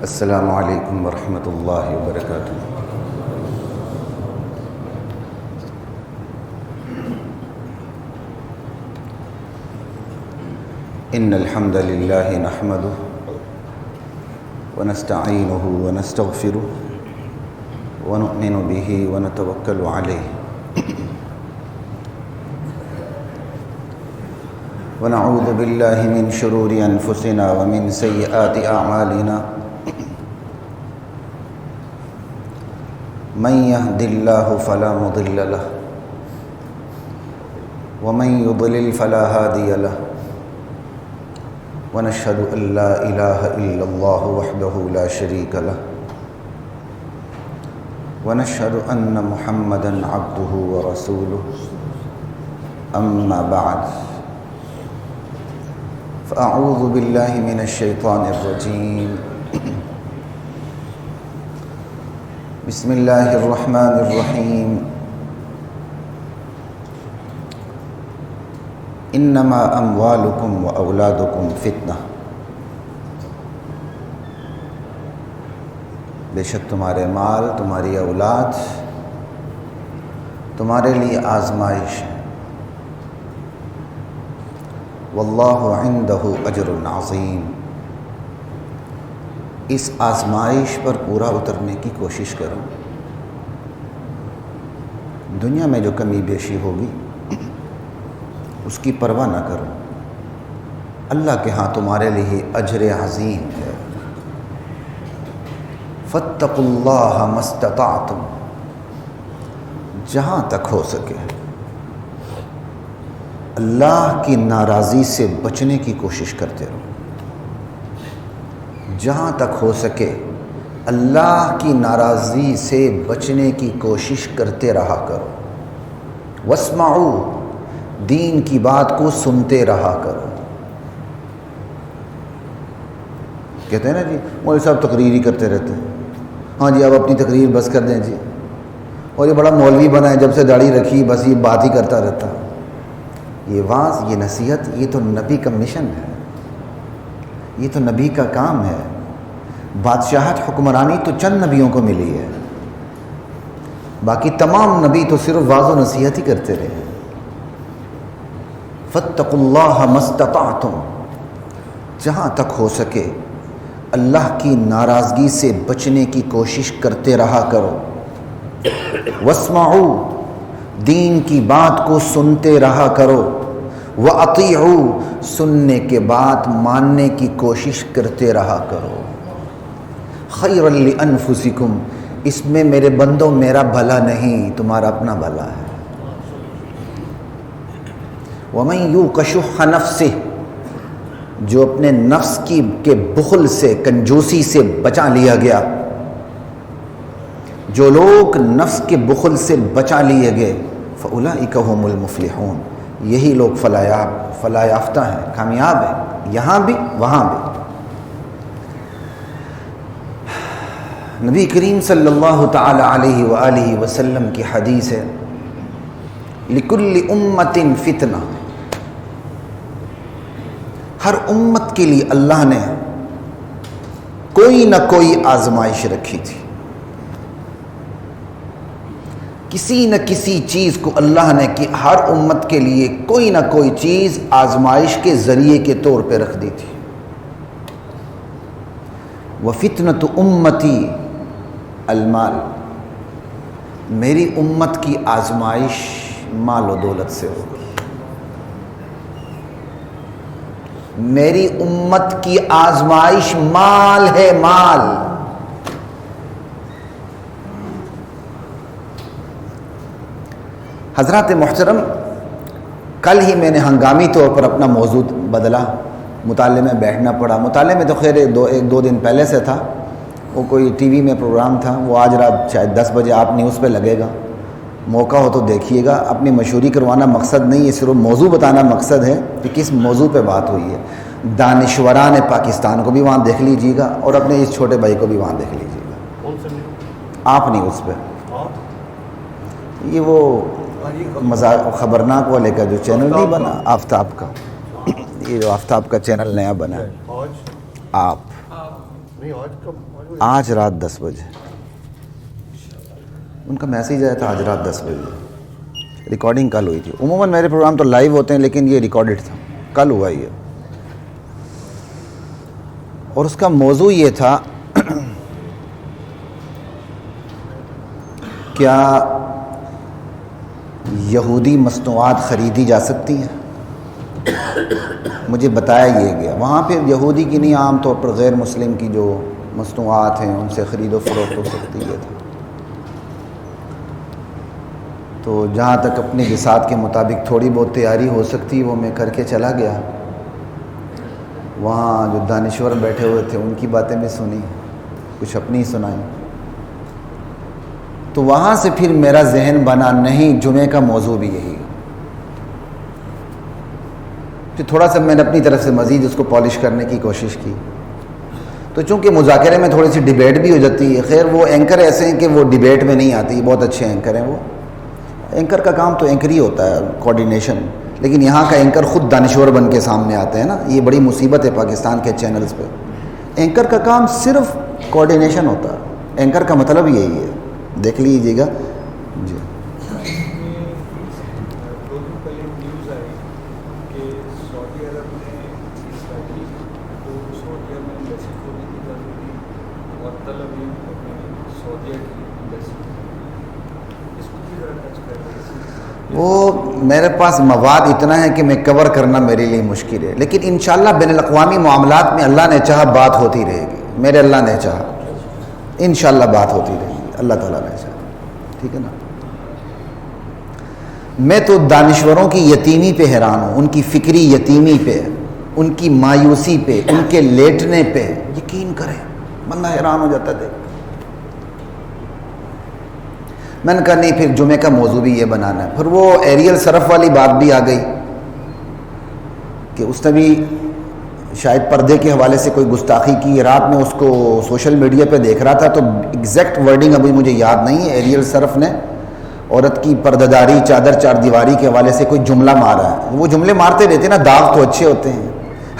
السلام علیکم ورحمۃ اللہ وبرکاتہ۔ ان الحمد للہ نحمدہ ونستعینہ ونستغفرہ ونؤمن بہ ونتوکل علیہ ونعوذ باللہ من شرور انفسنا ومن سیئات اعمالنا من يهد الله فلا مضل له ومن يضلل فلا هادي له ونشهد أن لا إله إلا الله وحده لا شريك له ونشهد أن محمدا عبده ورسوله أما بعد فأعوذ بالله من الشيطان الرجيم بسم اللہ الرحمن الرحیم انما اموالکم و اولادکم فتنہ، بے شک تمہارے مال، تمہاری اولاد تمہارے لیے آزمائش ہے، واللہ عندہ اجر عظیم، اس آزمائش پر پورا اترنے کی کوشش کرو۔ دنیا میں جو کمی بیشی ہوگی اس کی پرواہ نہ کرو، اللہ کے ہاں تمہارے لیے اجر عظیم ہے۔ فاتقوا اللہ ما استطعتم، جہاں تک ہو سکے اللہ کی ناراضی سے بچنے کی کوشش کرتے رہو، جہاں تک ہو سکے اللہ کی ناراضی سے بچنے کی کوشش کرتے رہا کرو۔ واسمعوا، دین کی بات کو سنتے رہا کرو۔ کہتے ہیں نا جی مولوی صاحب تقریر ہی کرتے رہتے ہیں، ہاں جی اب اپنی تقریر بس کر دیں جی، اور یہ بڑا مولوی بنا ہے، جب سے داڑھی رکھی بس یہ بات ہی کرتا رہتا۔ یہ واعظ، یہ نصیحت، یہ تو نبی کا مشن ہے، یہ تو نبی کا کام ہے۔ بادشاہت، حکمرانی تو چند نبیوں کو ملی ہے، باقی تمام نبی تو صرف واعظ و نصیحت ہی کرتے رہے۔ فاتقوا اللہ ما استطعتم، جہاں تک ہو سکے اللہ کی ناراضگی سے بچنے کی کوشش کرتے رہا کرو۔ واسمعوا، دین کی بات کو سنتے رہا کرو۔ وَأَطِيعُوا، سننے کے بعد ماننے کی کوشش کرتے رہا کرو۔ خَيْرًا لِأَنفُسِكُمْ، اس میں میرے بندوں میرا بھلا نہیں، تمہارا اپنا بھلا ہے۔ وَمَن يُوقَ شُحَّ نَفْسِهِ، جو اپنے نفس کے بخل سے، کنجوسی سے بچا لیا گیا، جو لوگ نفس کے بخل سے بچا لیے گئے، فَأُولَئِكَ هُمُ الْمُفْلِحُونَ، یہی لوگ فلاح یافتہ ہیں، کامیاب ہیں، یہاں بھی وہاں بھی۔ نبی کریم صلی اللہ تعالی علیہ وآلہ وسلم کی حدیث ہے، لِكُلِّ أُمَّةٍ فِتْنَةٌ، ہر امت کے لیے اللہ نے کوئی نہ کوئی آزمائش رکھی تھی، کسی نہ کسی چیز کو اللہ نے ہر امت کے لیے کوئی نہ کوئی چیز آزمائش کے ذریعے کے طور پہ رکھ دی تھی۔ وَفِتْنَةُ أُمَّتِي المال، میری امت کی آزمائش مال و دولت سے ہوگی، میری امت کی آزمائش مال ہے، مال۔ حضرات محترم، کل ہی میں نے ہنگامی طور پر اپنا موضوع بدلا، مطالعے میں بیٹھنا پڑا۔ مطالعے میں تو خیر ایک دو دن پہلے سے تھا، وہ کوئی ٹی وی میں پروگرام تھا، وہ آج رات شاید 10 بجے آپ نیوز پہ لگے گا، موقع ہو تو دیکھیے گا۔ اپنی مشہوری کروانا مقصد نہیں ہے، صرف موضوع بتانا مقصد ہے کہ کس موضوع پہ بات ہوئی ہے۔ دانشوران پاکستان کو بھی وہاں دیکھ لیجیے گا، اور اپنے اس چھوٹے بھائی کو بھی وہاں دیکھ لیجیے گا۔ آپ نہیں اس پہ، یہ وہ خبرناک والے کا جو چینل نہیں بنا آفتاب کا، یہ جو آفتاب کا چینل نیا بنا ہے، آپ آج رات 10 بجے ان کا میسیج آیا تھا، آج رات 10 بجے ریکارڈنگ کل ہوئی تھی. عموماً میرے پروگرام تو لائیو ہوتے ہیں لیکن یہ ریکارڈڈ تھا، کل ہوا یہ. اور اس کا موضوع یہ تھا کیا یہودی مصنوعات خریدی جا سکتی ہیں. مجھے بتایا یہ گیا وہاں پہ یہودی کی نہیں، عام طور پر غیر مسلم کی جو مصنوعات ہیں ان سے خرید و فروخت ہو سکتی ہے. تو جہاں تک اپنے بساط کے مطابق تھوڑی بہت تیاری ہو سکتی وہ میں کر کے چلا گیا. وہاں جو دانشور بیٹھے ہوئے تھے ان کی باتیں بھی سنی، کچھ اپنی سنائی. تو وہاں سے پھر میرا ذہن بنا نہیں جمعے کا موضوع بھی یہی. پھر تھوڑا سا میں نے اپنی طرف سے مزید اس کو پالش کرنے کی کوشش کی. تو چونکہ مذاکرے میں تھوڑی سی ڈیبیٹ بھی ہو جاتی ہے. خیر وہ اینکر ایسے ہیں کہ وہ ڈیبیٹ میں نہیں آتی، بہت اچھے اینکر ہیں. وہ اینکر کا کام تو اینکر ہی ہوتا ہے، کوارڈینیشن. لیکن یہاں کا اینکر خود دانشور بن کے سامنے آتے ہیں نا، یہ بڑی مصیبت ہے پاکستان کے چینلز پہ. اینکر کا کام صرف کوارڈینیشن ہوتا ہے. اینکر کا مطلب یہی ہے، دیکھ لیجیے گا. جی وہ میرے پاس مواد اتنا ہے کہ میں کور کرنا میرے لیے مشکل ہے، لیکن انشاءاللہ بین الاقوامی معاملات میں اللہ نے چاہا بات ہوتی رہے گی. میرے اللہ نے چاہا انشاءاللہ بات ہوتی رہے گی، اللہ تعالیٰ نے چاہا. ٹھیک ہے نا. میں تو دانشوروں کی یتیمی پہ حیران ہوں، ان کی فکری یتیمی پہ، ان کی مایوسی پہ، ان کے لیٹنے پہ. یقین کریں بندہ حیران ہو جاتا ہے. میں نے کہا نہیں پھر جمعے کا موضوع بھی یہ بنانا ہے. پھر وہ ایریل صرف والی بات بھی آ گئی کہ اس نے بھی شاید پردے کے حوالے سے کوئی گستاخی کی. رات میں اس کو سوشل میڈیا پہ دیکھ رہا تھا تو ایگزیکٹ ورڈنگ ابھی مجھے یاد نہیں ہے. ایریل صرف نے عورت کی پردہ چادر چار دیواری کے حوالے سے کوئی جملہ مارا ہے. وہ جملے مارتے رہتے نا، داغ تو اچھے ہوتے ہیں.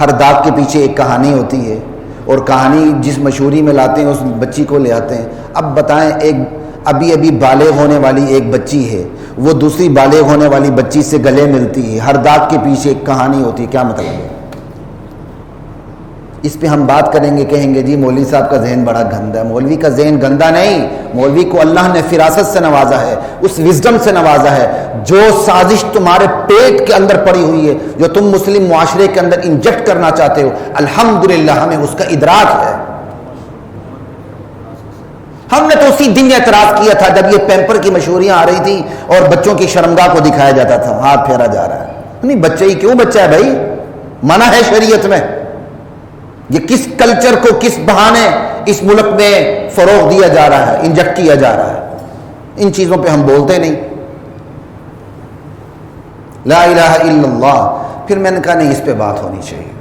ہر داغ کے پیچھے ایک کہانی ہوتی ہے، اور کہانی جس مشہوری میں لاتے ہیں اس بچی کو لے آتے ہیں. اب بتائیں، ایک ابھی بالغ ہونے والی ایک بچی ہے، وہ دوسری بالغ ہونے والی بچی سے گلے ملتی ہے. ہر داغ کے پیچھے ایک کہانی ہوتی ہے. کیا مطلب ہے اس پہ ہم بات کریں گے، کہیں گے جی مولوی صاحب کا ذہن بڑا گندا ہے. مولوی کا ذہن گندا نہیں، مولوی کو اللہ نے فراست سے نوازا ہے، اس وزڈم سے نوازا ہے. جو سازش تمہارے پیٹ کے اندر پڑی ہوئی ہے، جو تم مسلم معاشرے کے اندر انجیکٹ کرنا چاہتے ہو، الحمدللہ ہمیں اس کا ادراک ہے. ہم نے تو اسی دن اعتراض کیا تھا جب یہ پیمپر کی مشہوریاں آ رہی تھیں اور بچوں کی شرمگاہ کو دکھایا جاتا تھا، ہاتھ پھیرا جا رہا ہے. نہیں بچہ ہی کیوں بچہ ہے بھائی، منع ہے شریعت میں. یہ کس کلچر کو کس بہانے اس ملک میں فروغ دیا جا رہا ہے، انجیکٹ کیا جا رہا ہے. ان چیزوں پہ ہم بولتے نہیں. لا الہ الا اللہ. پھر میں نے کہا نہیں اس پہ بات ہونی چاہیے.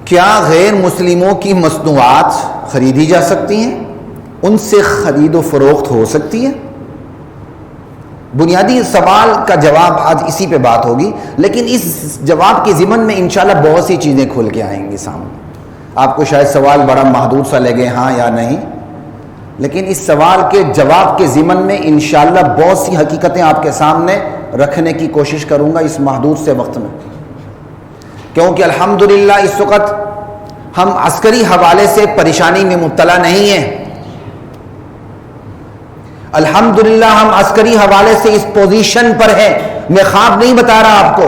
کیا غیر مسلموں کی مصنوعات خریدی جا سکتی ہیں؟ ان سے خرید و فروخت ہو سکتی ہے؟ بنیادی سوال کا جواب آج اسی پہ بات ہوگی، لیکن اس جواب کے ضمن میں انشاءاللہ بہت سی چیزیں کھل کے آئیں گی سامنے. آپ کو شاید سوال بڑا محدود سا لگے، ہاں یا نہیں، لیکن اس سوال کے جواب کے ضمن میں انشاءاللہ بہت سی حقیقتیں آپ کے سامنے رکھنے کی کوشش کروں گا اس محدود سے وقت میں. کیونکہ الحمدللہ اس وقت ہم عسکری حوالے سے پریشانی میں مبتلا نہیں ہیں. الحمدللہ ہم عسکری حوالے سے اس پوزیشن پر ہیں. میں خواب نہیں بتا رہا آپ کو،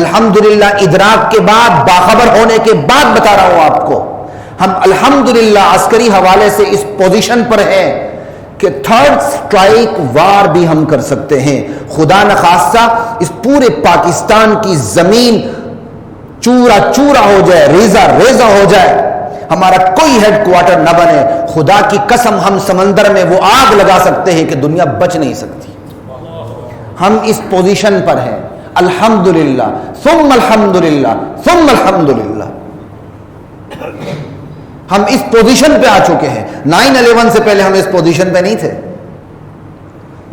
الحمدللہ ادراک کے بعد، باخبر ہونے کے بعد بتا رہا ہوں آپ کو. ہم الحمدللہ عسکری حوالے سے اس پوزیشن پر ہیں کہ تھرڈ سٹرائک وار بھی ہم کر سکتے ہیں. خدا نخواستہ اس پورے پاکستان کی زمین چورا چورا ہو جائے، ریزہ ریزہ ہو جائے، ہمارا کوئی ہیڈ کوارٹر نہ بنے، خدا کی قسم ہم سمندر میں وہ آگ لگا سکتے ہیں کہ دنیا بچ نہیں سکتی. ہم اس پوزیشن پر ہیں الحمدللہ ثم الحمدللہ ثم الحمدللہ. ہم اس پوزیشن پہ آ چکے ہیں. 9/11 سے پہلے ہم اس پوزیشن پہ نہیں تھے.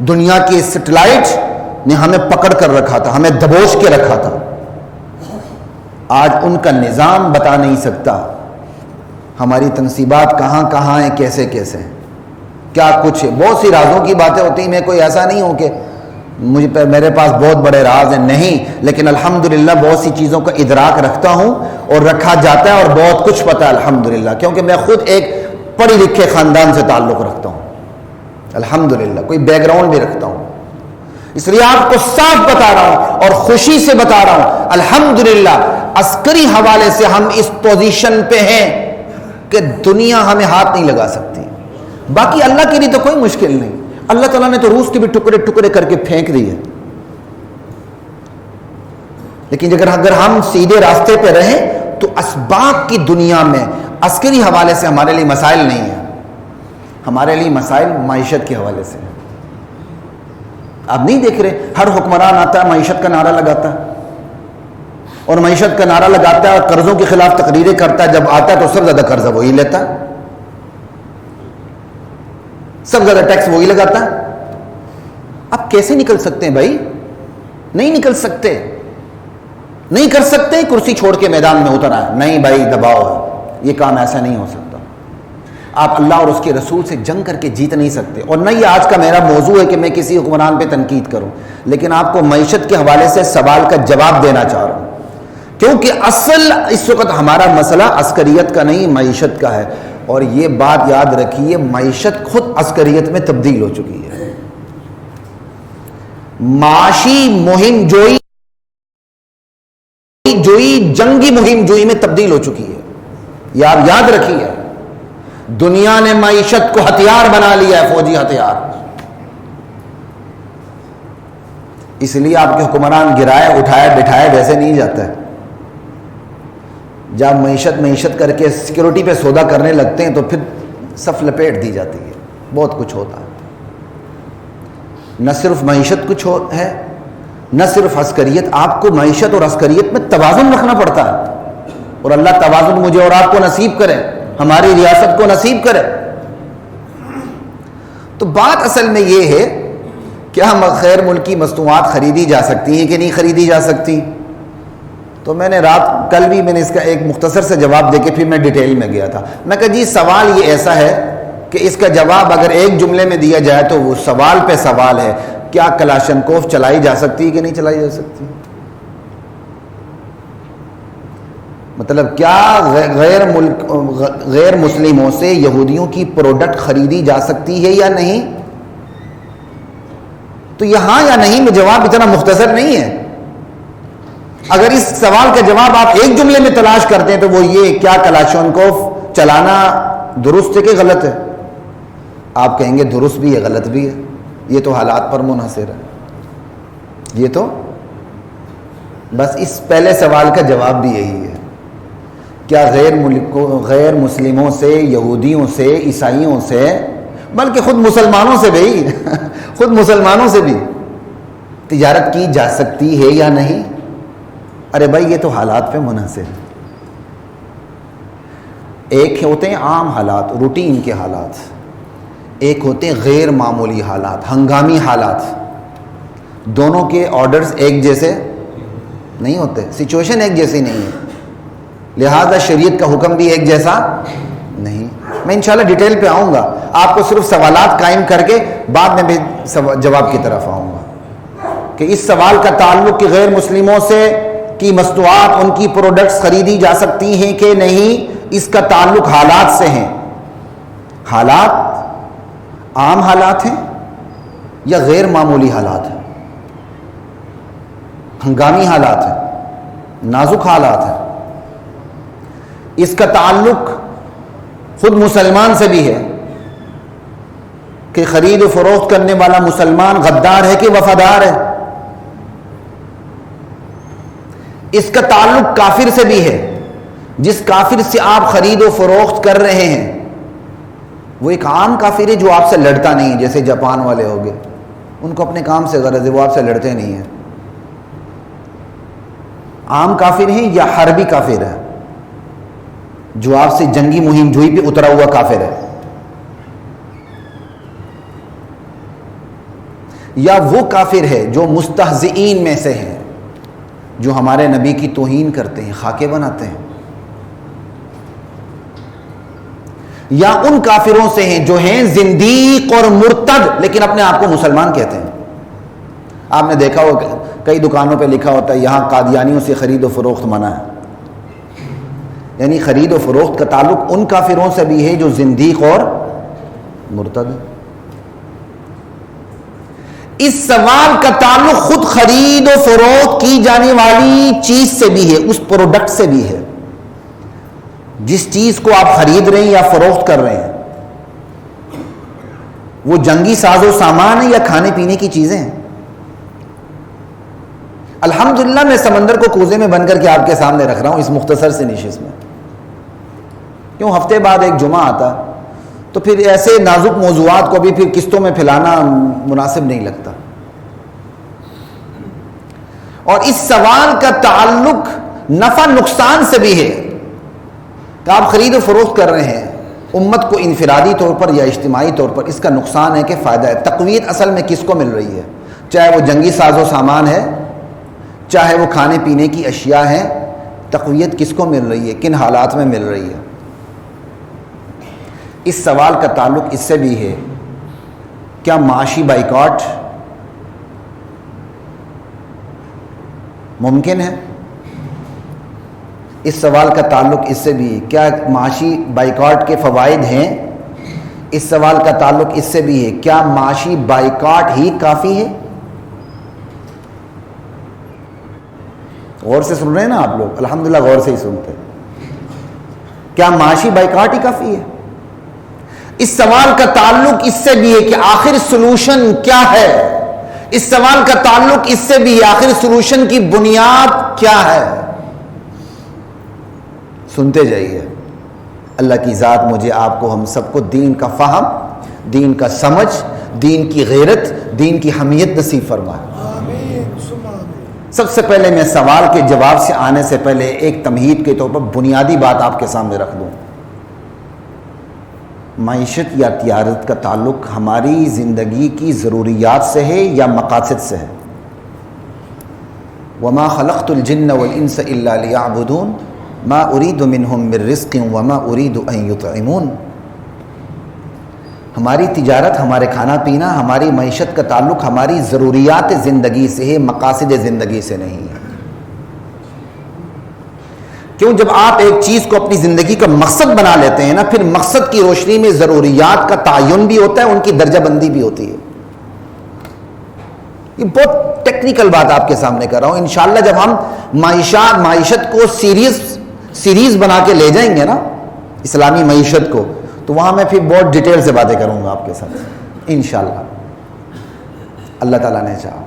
دنیا کی سیٹلائٹ نے ہمیں پکڑ کر رکھا تھا، ہمیں دبوچ کے رکھا تھا. آج ان کا نظام بتا نہیں سکتا ہماری تنصیبات کہاں کہاں ہیں، کیسے کیسے ہیں، کیا کچھ ہے. بہت سی رازوں کی باتیں ہوتی ہیں. میں کوئی ایسا نہیں ہوں کہ میرے پاس بہت بڑے راز ہیں، نہیں، لیکن الحمدللہ بہت سی چیزوں کا ادراک رکھتا ہوں اور رکھا جاتا ہے، اور بہت کچھ پتہ ہے الحمدللہ، کیونکہ میں خود ایک پڑھی لکھے خاندان سے تعلق رکھتا ہوں الحمدللہ، کوئی بیک گراؤنڈ بھی رکھتا ہوں. اس لیے آپ کو صاف بتا رہا ہوں اور خوشی سے بتا رہا ہوں الحمدللہ عسکری حوالے سے ہم اس پوزیشن پہ ہیں کہ دنیا ہمیں ہاتھ نہیں لگا سکتی. باقی اللہ کے لیے تو کوئی مشکل نہیں. اللہ تعالیٰ نے تو روس کے بھی ٹکڑے ٹکڑے کر کے پھینک دیے، لیکن اگر ہم سیدھے راستے پہ رہیں تو اسباب کی دنیا میں عسکری حوالے سے ہمارے لیے مسائل نہیں ہیں. ہمارے لیے مسائل معیشت کے حوالے سے ہیں. آپ نہیں دیکھ رہے ہر حکمران آتا ہے معیشت کا نعرہ لگاتا ہے، اور معیشت کا نعرہ لگاتا ہے اور قرضوں کے خلاف تقریریں کرتا ہے. جب آتا ہے تو سب سے زیادہ قرضہ وہی لیتا ہے، سب سے زیادہ ٹیکس وہی لگاتا ہے. آپ کیسے نکل سکتے ہیں بھائی؟ نہیں نکل سکتے، نہیں کر سکتے. کرسی چھوڑ کے میدان میں اتر آئے، نہیں بھائی دباؤ ہے، یہ کام ایسا نہیں ہو سکتا. آپ اللہ اور اس کے رسول سے جنگ کر کے جیت نہیں سکتے. اور نہ یہ آج کا میرا موضوع ہے کہ میں کسی حکمران پہ تنقید کروں، لیکن آپ کو معیشت کے حوالے سے سوال کا جواب دینا چاہ رہا ہوں، کیونکہ اصل اس وقت ہمارا مسئلہ عسکریت کا نہیں معیشت کا ہے. اور یہ بات یاد رکھیے، معیشت خود عسکریت میں تبدیل ہو چکی ہے. معاشی مہم جوئی جنگی مہم جوئی میں تبدیل ہو چکی ہے. یہ آپ یاد رکھیے، دنیا نے معیشت کو ہتھیار بنا لیا ہے، فوجی ہتھیار. اس لیے آپ کے حکمران گرائے اٹھائے بٹھائے ویسے نہیں جاتا ہے. جب معیشت کر کے سیکورٹی پہ سودا کرنے لگتے ہیں تو پھر صف لپیٹ دی جاتی ہے. بہت کچھ ہوتا ہے. نہ صرف معیشت کچھ ہے، نہ صرف عسکریت. آپ کو معیشت اور عسکریت میں توازن رکھنا پڑتا ہے، اور اللہ توازن مجھے اور آپ کو نصیب کرے، ہماری ریاست کو نصیب کرے. تو بات اصل میں یہ ہے کیا غیر ملکی مصنوعات خریدی جا سکتی ہیں کہ نہیں خریدی جا سکتی؟ تو میں نے کل بھی میں نے اس کا ایک مختصر سے جواب دے کے پھر میں ڈیٹیل میں گیا تھا. میں کہا جی سوال یہ ایسا ہے کہ اس کا جواب اگر ایک جملے میں دیا جائے تو وہ سوال پہ سوال ہے، کیا کلاشنکوف چلائی جا سکتی ہے کہ نہیں چلائی جا سکتی؟ مطلب کیا غیر مسلموں سے یہودیوں کی پروڈکٹ خریدی جا سکتی ہے یا نہیں؟ تو یہاں یا نہیں میں جواب اتنا مختصر نہیں ہے. اگر اس سوال کا جواب آپ ایک جملے میں تلاش کرتے ہیں تو وہ یہ، کیا کلاشنکوف چلانا درست ہے کہ غلط ہے؟ آپ کہیں گے درست بھی ہے غلط بھی ہے، یہ تو حالات پر منحصر ہے. یہ تو بس اس پہلے سوال کا جواب بھی یہی ہے، کیا غیر مسلموں سے، یہودیوں سے، عیسائیوں سے، بلکہ خود مسلمانوں سے بھی خود مسلمانوں سے بھی تجارت کی جا سکتی ہے یا نہیں؟ ارے بھائی یہ تو حالات پہ منحصر ہے. ایک ہوتے ہیں عام حالات، روٹین کے حالات، ایک ہوتے ہیں غیر معمولی حالات، ہنگامی حالات. دونوں کے آرڈرز ایک جیسے نہیں ہوتے، سچویشن ایک جیسی نہیں ہے، لہذا شریعت کا حکم بھی ایک جیسا نہیں. میں انشاءاللہ ڈیٹیل پہ آؤں گا، آپ کو صرف سوالات قائم کر کے بعد میں بھی جواب کی طرف آؤں گا کہ اس سوال کا تعلق کہ غیر مسلموں سے کی مصنوعات، ان کی پروڈکٹس خریدی جا سکتی ہیں کہ نہیں، اس کا تعلق حالات سے ہیں. حالات عام حالات ہیں یا غیر معمولی حالات ہیں، ہنگامی حالات ہیں، نازک حالات ہیں. اس کا تعلق خود مسلمان سے بھی ہے کہ خرید و فروخت کرنے والا مسلمان غدار ہے کہ وفادار ہے. اس کا تعلق کافر سے بھی ہے، جس کافر سے آپ خرید و فروخت کر رہے ہیں وہ ایک عام کافر ہے جو آپ سے لڑتا نہیں، جیسے جاپان والے ہو گئے، ان کو اپنے کام سے غرض ہے، وہ آپ سے لڑتے نہیں ہیں. عام کافر ہیں یا حربی کافر ہے جو آپ سے جنگی مہم جوئی پہ اترا ہوا کافر ہے، یا وہ کافر ہے جو مستہزئین میں سے ہیں، جو ہمارے نبی کی توہین کرتے ہیں، خاکے بناتے ہیں. یا ان کافروں سے ہیں جو ہیں زندیق اور مرتد لیکن اپنے آپ کو مسلمان کہتے ہیں. آپ نے دیکھا ہو کئی دکانوں پہ لکھا ہوتا ہے یہاں قادیانیوں سے خرید و فروخت منع ہے. یعنی خرید و فروخت کا تعلق ان کافروں سے بھی ہے جو زندیق اور مرتد ہے. اس سوال کا تعلق خود خرید و فروخت کی جانے والی چیز سے بھی ہے, اس پروڈکٹ سے بھی ہے. جس چیز کو آپ خرید رہے ہیں یا فروخت کر رہے ہیں وہ جنگی ساز و سامان ہے یا کھانے پینے کی چیزیں ہیں. الحمدللہ میں سمندر کو کوزے میں بن کر کے آپ کے سامنے رکھ رہا ہوں اس مختصر سے نشست میں, کیوں ہفتے بعد ایک جمعہ آتا تو پھر ایسے نازک موضوعات کو بھی پھر قسطوں میں پھیلانا مناسب نہیں لگتا. اور اس سوال کا تعلق نفع نقصان سے بھی ہے کہ آپ خرید و فروخت کر رہے ہیں امت کو انفرادی طور پر یا اجتماعی طور پر, اس کا نقصان ہے کہ فائدہ ہے. تقویت اصل میں کس کو مل رہی ہے, چاہے وہ جنگی ساز و سامان ہے چاہے وہ کھانے پینے کی اشیاء ہیں, تقویت کس کو مل رہی ہے, کن حالات میں مل رہی ہے. اس سوال کا تعلق اس سے بھی ہے کیا معاشی بائیکاٹ ممکن ہے. اس سوال کا تعلق اس سے بھی کیا معاشی بائیکاٹ کے فوائد ہیں. اس سوال کا تعلق اس سے بھی ہے کیا معاشی بائیکاٹ ہی کافی ہے. غور سے سن رہے ہیں نا آپ لوگ, الحمدللہ غور سے ہی سنتے ہیں. کیا معاشی بائیکاٹ ہی کافی ہے. اس سوال کا تعلق اس سے بھی ہے کہ آخر سلوشن کیا ہے. اس سوال کا تعلق اس سے بھی ہے آخر سلوشن کی بنیاد کیا ہے. سنتے جائیے. اللہ کی ذات مجھے آپ کو ہم سب کو دین کا فہم, دین کا سمجھ, دین کی غیرت, دین کی حمیت نصیب فرمائے. سب سے پہلے میں سوال کے جواب سے آنے سے پہلے ایک تمہید کے طور پر بنیادی بات آپ کے سامنے رکھ دوں. معیشت یا تجارت کا تعلق ہماری زندگی کی ضروریات سے ہے یا مقاصد سے ہے. وما خلقت الجن والانس الا ليعبدون ما اريد منهم من رزق وما اريد ان يطعمون. ہماری تجارت, ہمارے کھانا پینا, ہماری معیشت کا تعلق ہماری ضروریات زندگی سے ہے, مقاصد زندگی سے نہیں ہے. کیوں جب آپ ایک چیز کو اپنی زندگی کا مقصد بنا لیتے ہیں نا, پھر مقصد کی روشنی میں ضروریات کا تعین بھی ہوتا ہے, ان کی درجہ بندی بھی ہوتی ہے. یہ بہت ٹیکنیکل بات آپ کے سامنے کر رہا ہوں. انشاءاللہ جب ہم معیشت کو سیریز بنا کے لے جائیں گے نا, اسلامی معیشت کو, تو وہاں میں پھر بہت ڈیٹیل سے باتیں کروں گا آپ کے ساتھ انشاءاللہ, اللہ تعالیٰ نے چاہا.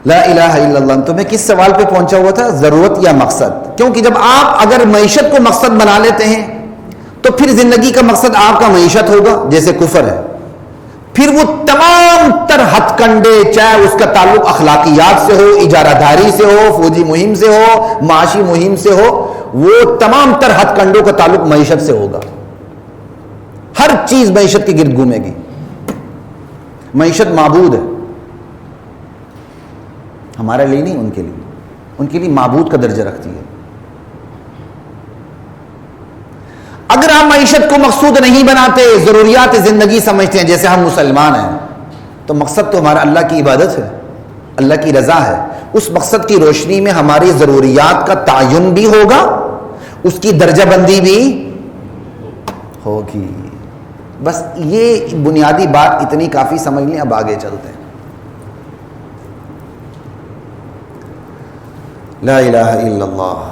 لا الہ الا اللہ. تو میں کس سوال پہ پہنچا ہوا تھا, ضرورت یا مقصد. کیونکہ جب آپ اگر معیشت کو مقصد بنا لیتے ہیں تو پھر زندگی کا مقصد آپ کا معیشت ہوگا, جیسے کفر ہے. پھر وہ تمام تر ہتھ کنڈے, چاہے اس کا تعلق اخلاقیات سے ہو, اجارہ داری سے ہو, فوجی مہم سے ہو, معاشی مہم سے ہو, وہ تمام تر ہتھ کنڈوں کا تعلق معیشت سے ہوگا. ہر چیز معیشت کے گرد گھومے گی. معیشت معبود ہے, ہمارے لیے نہیں, ان کے لیے معبود کا درجہ رکھتی ہے. اگر آپ معیشت کو مقصود نہیں بناتے, ضروریات زندگی سمجھتے ہیں, جیسے ہم مسلمان ہیں, تو مقصد تو ہمارا اللہ کی عبادت ہے, اللہ کی رضا ہے. اس مقصد کی روشنی میں ہماری ضروریات کا تعین بھی ہوگا, اس کی درجہ بندی بھی ہوگی. بس یہ بنیادی بات اتنی کافی سمجھ لیں. اب آگے چلتے ہیں. لا الہ الا اللہ.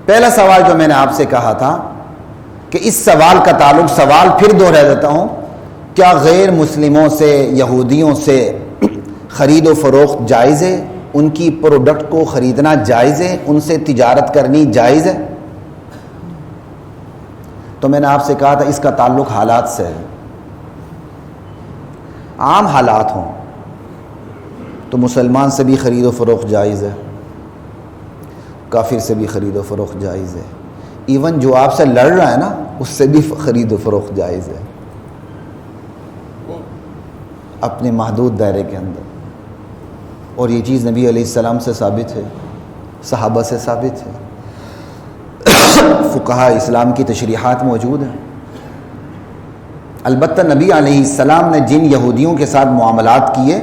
پہلا سوال جو میں نے آپ سے کہا تھا کہ اس سوال کا تعلق, سوال پھر دوہرا دیتا ہوں, کیا غیر مسلموں سے, یہودیوں سے خرید و فروخت جائز ہے؟ ان کی پروڈکٹ کو خریدنا جائز ہے؟ ان سے تجارت کرنی جائز ہے؟ تو میں نے آپ سے کہا تھا اس کا تعلق حالات سے ہے. عام حالات ہوں تو مسلمان سے بھی خرید و فروخت جائز ہے, کافر سے بھی خرید و فروخت جائز ہے, ایون جو آپ سے لڑ رہا ہے نا اس سے بھی خرید و فروخت جائز ہے, اپنے محدود دائرے کے اندر. اور یہ چیز نبی علیہ السلام سے ثابت ہے, صحابہ سے ثابت ہے. فقہاء اسلام کی تشریحات موجود ہیں. البتہ نبی علیہ السلام نے جن یہودیوں کے ساتھ معاملات کیے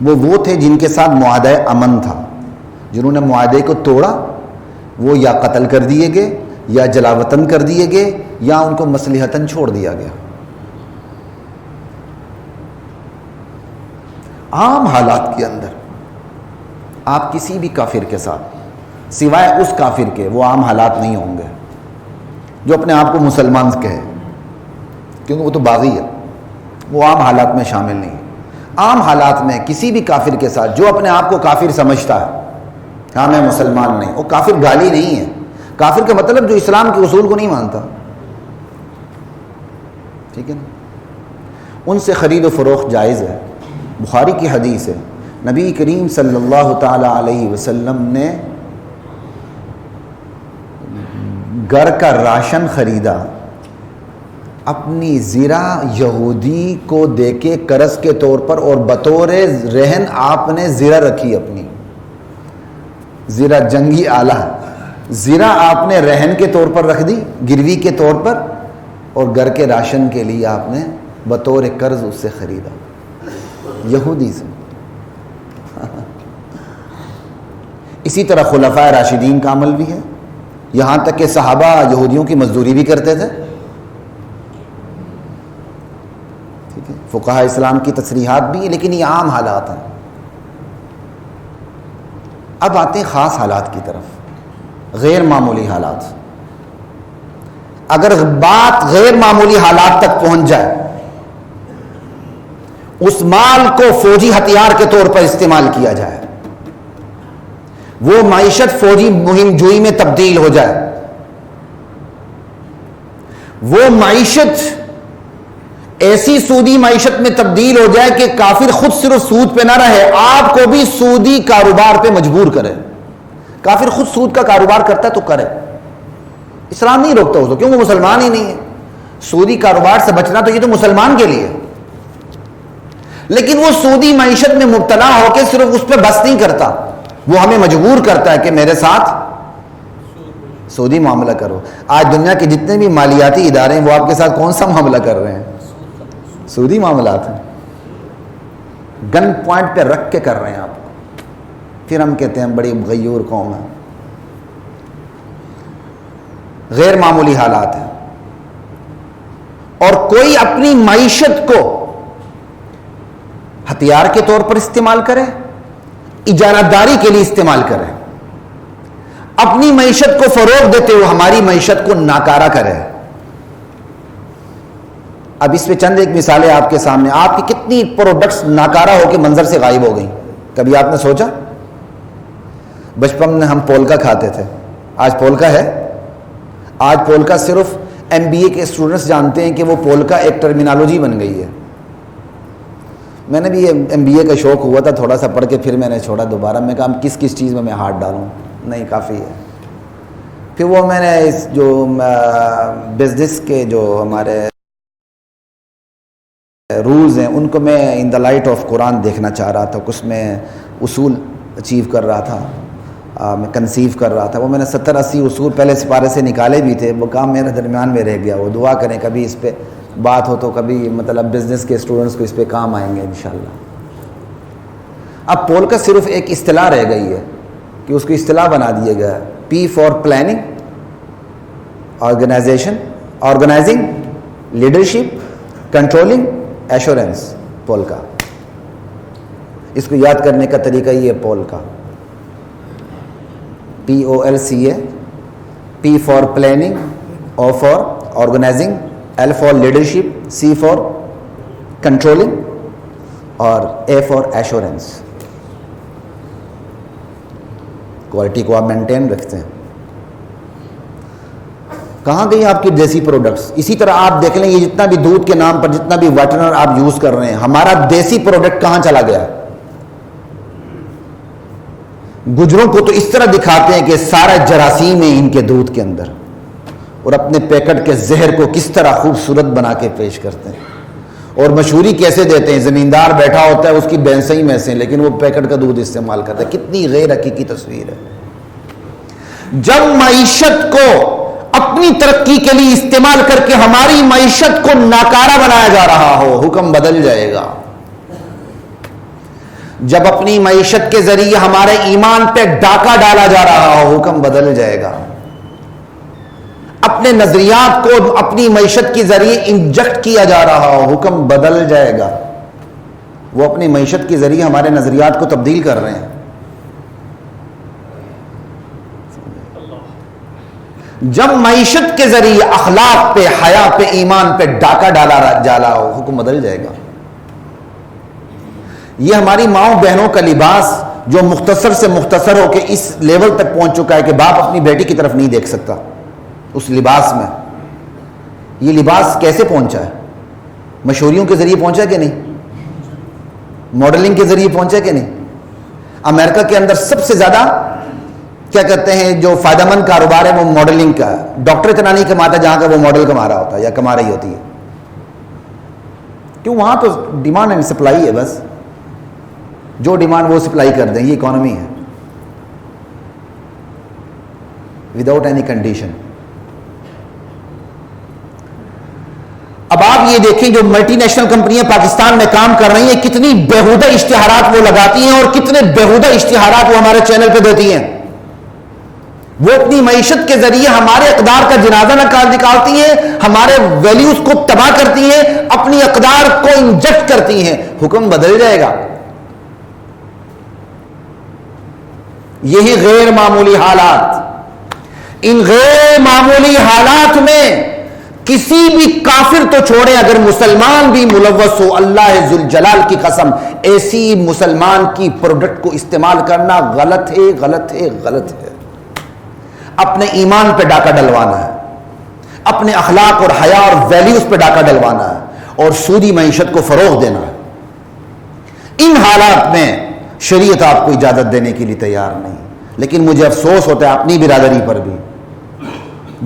وہ تھے جن کے ساتھ معاہدہ امن تھا. جنہوں نے معاہدے کو توڑا وہ یا قتل کر دیے گئے یا جلاوطن کر دیے گئے یا ان کو مصلحتاً چھوڑ دیا گیا. عام حالات کے اندر آپ کسی بھی کافر کے ساتھ سوائے اس کافر کے وہ عام حالات نہیں ہوں گے جو اپنے آپ کو مسلمان کہے, کیونکہ وہ تو باغی ہے, وہ عام حالات میں شامل نہیں. عام حالات میں کسی بھی کافر کے ساتھ جو اپنے آپ کو کافر سمجھتا ہے, ہاں میں مسلمان نہیں, وہ کافر گالی نہیں ہے. کافر کا مطلب جو اسلام کے اصول کو نہیں مانتا, ٹھیک ہے نا. ان سے خرید و فروخت جائز ہے. بخاری کی حدیث ہے, نبی کریم صلی اللہ تعالی علیہ وسلم نے گھر کا راشن خریدا, اپنی زرہ یہودی کو دے کے قرض کے طور پر, اور بطور رہن آپ نے زرہ رکھی, اپنی زرہ جنگی آلہ زرہ آپ نے رہن کے طور پر رکھ دی, گروی کے طور پر, اور گھر کے راشن کے لیے آپ نے بطور قرض اس سے خریدا, یہودی سے. اسی طرح خلفائے راشدین کا عمل بھی ہے, یہاں تک کہ صحابہ یہودیوں کی مزدوری بھی کرتے تھے. ٹھیک ہے, فقہاء اسلام کی تصریحات بھی ہیں, لیکن یہ عام حالات ہیں. اب آتے ہیں خاص حالات کی طرف, غیر معمولی حالات. اگر بات غیر معمولی حالات تک پہنچ جائے, اس مال کو فوجی ہتھیار کے طور پر استعمال کیا جائے, وہ معیشت فوجی مہم جوئی میں تبدیل ہو جائے, وہ معیشت ایسی سودی معیشت میں تبدیل ہو جائے کہ کافر خود صرف سود پہ نہ رہے, آپ کو بھی سودی کاروبار پہ مجبور کرے. کافر خود سود کا کاروبار کرتا ہے تو کرے, اسلام نہیں روکتا اس کو, کیوں وہ مسلمان ہی نہیں ہے. سودی کاروبار سے بچنا تو یہ تو مسلمان کے لیے, لیکن وہ سودی معیشت میں مبتلا ہو کے صرف اس پہ بس نہیں کرتا, وہ ہمیں مجبور کرتا ہے کہ میرے ساتھ سودی معاملہ کرو. آج دنیا کے جتنے بھی مالیاتی ادارے ہیں وہ آپ کے ساتھ کون سا معاملہ کر رہے ہیں؟ سودی معاملات ہیں. گن پوائنٹ پہ رکھ کے کر رہے ہیں آپ کو, پھر ہم کہتے ہیں بڑی غیور قوم ہے. غیر معمولی حالات ہیں. اور کوئی اپنی معیشت کو ہتھیار کے طور پر استعمال کرے, اجارہ داری کے لیے استعمال کرے, اپنی معیشت کو فروغ دیتے ہوئے ہماری معیشت کو ناکارہ کرے. اب اس پہ چند ایک مثالیں آپ کے سامنے. آپ کی کتنی پروڈکٹس ناکارہ ہو کے منظر سے غائب ہو گئیں, کبھی آپ نے سوچا؟ بچپن میں ہم پولکا کھاتے تھے, آج پولکا ہے؟ آج پولکا صرف MBA کے اسٹوڈنٹس جانتے ہیں کہ وہ پولکا ایک ٹرمینالوجی بن گئی ہے. میں نے بھی MBA کا شوق ہوا تھا, تھوڑا سا پڑھ کے پھر میں نے چھوڑا دوبارہ. میں کہا کس کس چیز میں ہاتھ ڈالوں, نہیں کافی ہے. پھر وہ میں نے اس جو بزنس کے جو ہمارے رولز ہیں ان کو میں ان دا لائٹ آف قرآن دیکھنا چاہ رہا تھا, کچھ میں اصول اچیو کر رہا تھا, میں کنسیو کر رہا تھا. وہ میں نے 70-80 اصول پہلے سپارے سے نکالے بھی تھے, وہ کام میرے درمیان میں رہ گیا. وہ دعا کریں کبھی اس پہ بات ہو تو کبھی مطلب بزنس کے اسٹوڈنٹس کو اس پہ کام آئیں گے انشاءاللہ. اب پولکا صرف ایک اصطلاح رہ گئی ہے کہ اس کو اصطلاح بنا دیا گیا ہے. P for planning, organization, organising, leadership, controlling, assurance. Polka, اس کو یاد کرنے کا طریقہ یہ ہے polka. POLCA, P for planning, O for organizing, L for leadership, C for controlling اور A فار ایشورنس. کوالٹی کو آپ مینٹین رکھتے ہیں. کہاں گئی آپ کی دیسی پروڈکٹس؟ اسی طرح آپ دیکھ لیں یہ جتنا بھی دودھ کے نام پر جتنا بھی وائٹنر آپ یوز کر رہے ہیں, ہمارا دیسی پروڈکٹ کہاں چلا گیا؟ گجروں کو تو اس طرح دکھاتے ہیں کہ سارا جراثیم ہے ان کے دودھ کے اندر, اور اپنے پیکٹ کے زہر کو کس طرح خوبصورت بنا کے پیش کرتے ہیں, اور مشہوری کیسے دیتے ہیں. زمیندار بیٹھا ہوتا ہے اس کی بھینسیں ہی میں سے, لیکن وہ پیکٹ کا دودھ استعمال کرتا ہے. کتنی غیر حقیقی تصویر ہے. جب معیشت کو اپنی ترقی کے لیے استعمال کر کے ہماری معیشت کو ناکارہ بنایا جا رہا ہو، حکم بدل جائے گا۔ جب اپنی معیشت کے ذریعے ہمارے ایمان پہ ڈاکہ ڈالا جا رہا ہو، حکم بدل جائے گا۔ اپنے نظریات کو اپنی معیشت کے ذریعے انجیکٹ کیا جا رہا ہو، حکم بدل جائے گا۔ وہ اپنی معیشت کے ذریعے ہمارے نظریات کو تبدیل کر رہے ہیں۔ جب معیشت کے ذریعے اخلاق پہ، حیا پہ، ایمان پہ ڈاکہ ڈالا جا رہا ہو، حکم بدل جائے گا۔ یہ ہماری ماؤں بہنوں کا لباس جو مختصر سے مختصر ہو کے اس لیول تک پہنچ چکا ہے کہ باپ اپنی بیٹی کی طرف نہیں دیکھ سکتا اس لباس میں۔ یہ لباس کیسے پہنچا ہے؟ مشہوریوں کے ذریعے پہنچا کہ نہیں؟ ماڈلنگ کے ذریعے پہنچا کہ نہیں؟ امریکہ کے اندر سب سے زیادہ کیا کہتے ہیں جو فائدہ مند کاروبار ہے وہ ماڈلنگ کا ہے۔ ڈاکٹر اتنا نہیں کماتا جہاں کا وہ ماڈل کما رہا ہوتا ہے یا کما رہی ہوتی ہے، کیوں؟ وہاں تو ڈیمانڈ اینڈ سپلائی ہے، بس جو ڈیمانڈ وہ سپلائی کر دیں، یہ اکانومی ہے، وداؤٹ اینی کنڈیشن۔ اب آپ یہ دیکھیں جو ملٹی نیشنل کمپنیاں پاکستان میں کام کر رہی ہیں، کتنی بیہودہ اشتہارات وہ لگاتی ہیں اور کتنے بیہودہ اشتہارات وہ ہمارے چینل پہ دیتی ہیں۔ وہ اپنی معیشت کے ذریعے ہمارے اقدار کا جنازہ نکالتی ہیں، ہمارے ویلیوز کو تباہ کرتی ہیں، اپنی اقدار کو انجیکٹ کرتی ہیں، حکم بدل جائے گا۔ یہی غیر معمولی حالات، ان غیر معمولی حالات میں کسی بھی کافر تو چھوڑے، اگر مسلمان بھی ملوث ہو، اللہ ذوالجلال کی قسم ایسی مسلمان کی پروڈکٹ کو استعمال کرنا غلط ہے، غلط ہے، غلط ہے۔ اپنے ایمان پہ ڈاکہ ڈلوانا ہے، اپنے اخلاق اور حیا اور ویلیوز پہ ڈاکہ ڈلوانا ہے اور سودی معیشت کو فروغ دینا ہے۔ ان حالات میں شریعت آپ کو اجازت دینے کے لیے تیار نہیں، لیکن مجھے افسوس ہوتا ہے اپنی برادری پر بھی،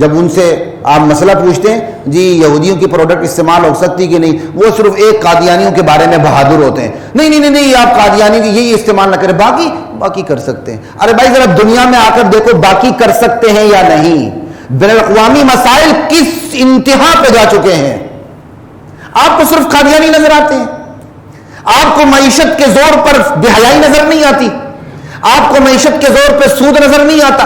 جب ان سے آپ مسئلہ پوچھتے ہیں جی یہودیوں کی پروڈکٹ استعمال ہو سکتی کہ نہیں، وہ صرف ایک قادیانیوں کے بارے میں بہادر ہوتے ہیں، نہیں نہیں نہیں نہیں آپ قادیانیوں کی یہی استعمال نہ کریں، باقی کر سکتے ہیں۔ ارے بھائی ذرا دنیا میں آ کر دیکھو باقی کر سکتے ہیں یا نہیں۔ بین الاقوامی مسائل کس انتہا پہ جا چکے ہیں، آپ کو صرف قادیانی نظر آتے ہیں، آپ کو معیشت کے زور پر بے حیائی نظر نہیں آتی، آپ کو معیشت کے زور پہ سود نظر نہیں آتا،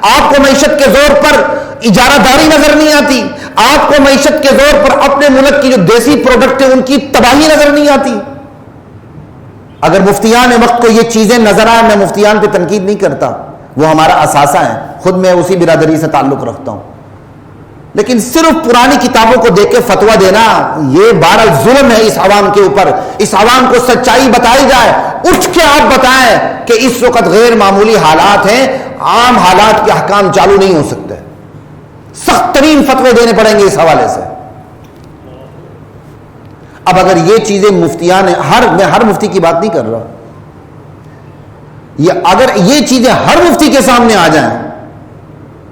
آپ کو معیشت کے زور پر اجارہ داری نظر نہیں آتی، آپ کو معیشت کے زور پر اپنے ملک کی جو دیسی پروڈکٹ ہیں ان کی تباہی نظر نہیں آتی۔ اگر مفتیان وقت کو یہ چیزیں نظر آئیں، میں مفتیان پہ تنقید نہیں کرتا، وہ ہمارا اثاثہ ہے، خود میں اسی برادری سے تعلق رکھتا ہوں، لیکن صرف پرانی کتابوں کو دیکھ کے فتویٰ دینا یہ بہرحال ظلم ہے اس عوام کے اوپر۔ اس عوام کو سچائی بتائی جائے، اٹھ کے آپ بتائیں کہ اس وقت غیر معمولی حالات ہیں، عام حالات کے احکام چالو نہیں ہو سکتے، سخت ترین فتوے دینے پڑیں گے اس حوالے سے۔ اب اگر یہ چیزیں مفتیان میں ہر مفتی کی بات نہیں کر رہا، اگر یہ چیزیں ہر مفتی کے سامنے آ جائیں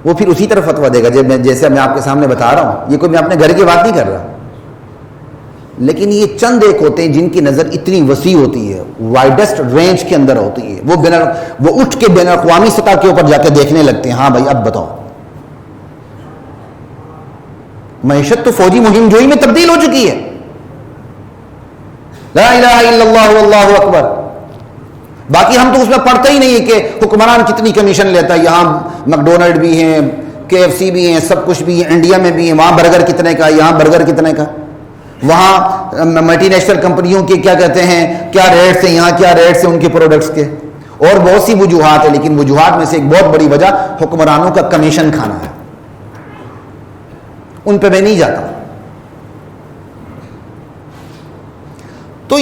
وہ پھر اسی طرح فتویٰ دے گا جیسے میں آپ کے سامنے بتا رہا ہوں، یہ کوئی میں اپنے گھر کی بات نہیں کر رہا، لیکن یہ چند ایک ہوتے ہیں جن کی نظر اتنی وسیع ہوتی ہے، وائڈسٹ رینج کے اندر ہوتی ہے، وہ اٹھ کے بین الاقوامی سطح کے اوپر جا کے دیکھنے لگتے ہیں، ہاں بھائی اب بتاؤ۔ معیشت تو فوجی مہم جوئی میں تبدیل ہو چکی ہے، لا الہ الا اللہ واللہ اکبر۔ باقی ہم تو اس میں پڑھتے ہی نہیں ہے کہ حکمران کتنی کمیشن لیتا ہے، یہاں میکڈونلڈ بھی ہیں، KFC بھی ہیں، سب کچھ بھی ہے، انڈیا میں بھی ہے، وہاں برگر کتنے کا، یہاں برگر کتنے کا، وہاں ملٹی نیشنل کمپنیوں کے کیا کہتے ہیں کیا ریٹس ہیں، یہاں کیا ریٹس ہیں ان کے پروڈکٹس کے، اور بہت سی وجوہات ہیں، لیکن وجوہات میں سے ایک بہت بڑی وجہ حکمرانوں کا کمیشن کھانا ہے، ان پہ میں نہیں جاتا۔ تو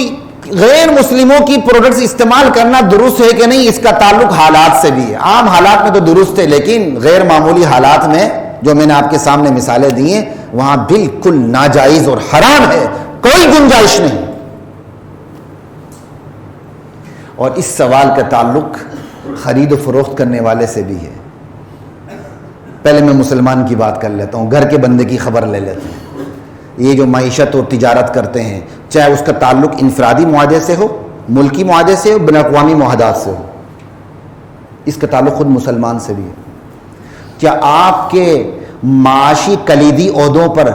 غیر مسلموں کی پروڈکٹس استعمال کرنا درست ہے کہ نہیں، اس کا تعلق حالات سے بھی ہے۔ عام حالات میں تو درست ہے، لیکن غیر معمولی حالات میں جو میں نے آپ کے سامنے مثالیں دی ہیں وہاں بالکل ناجائز اور حرام ہے، کوئی گنجائش نہیں۔ اور اس سوال کا تعلق خرید و فروخت کرنے والے سے بھی ہے۔ پہلے میں مسلمان کی بات کر لیتا ہوں، گھر کے بندے کی خبر لے لیتے ہیں۔ یہ جو معیشت اور تجارت کرتے ہیں، چاہے اس کا تعلق انفرادی معاہدے سے ہو، ملکی معاہدے سے ہو، بین الاقوامی معاہدات سے ہو، اس کا تعلق خود مسلمان سے بھی ہے۔ کیا آپ کے معاشی کلیدی عہدوں پر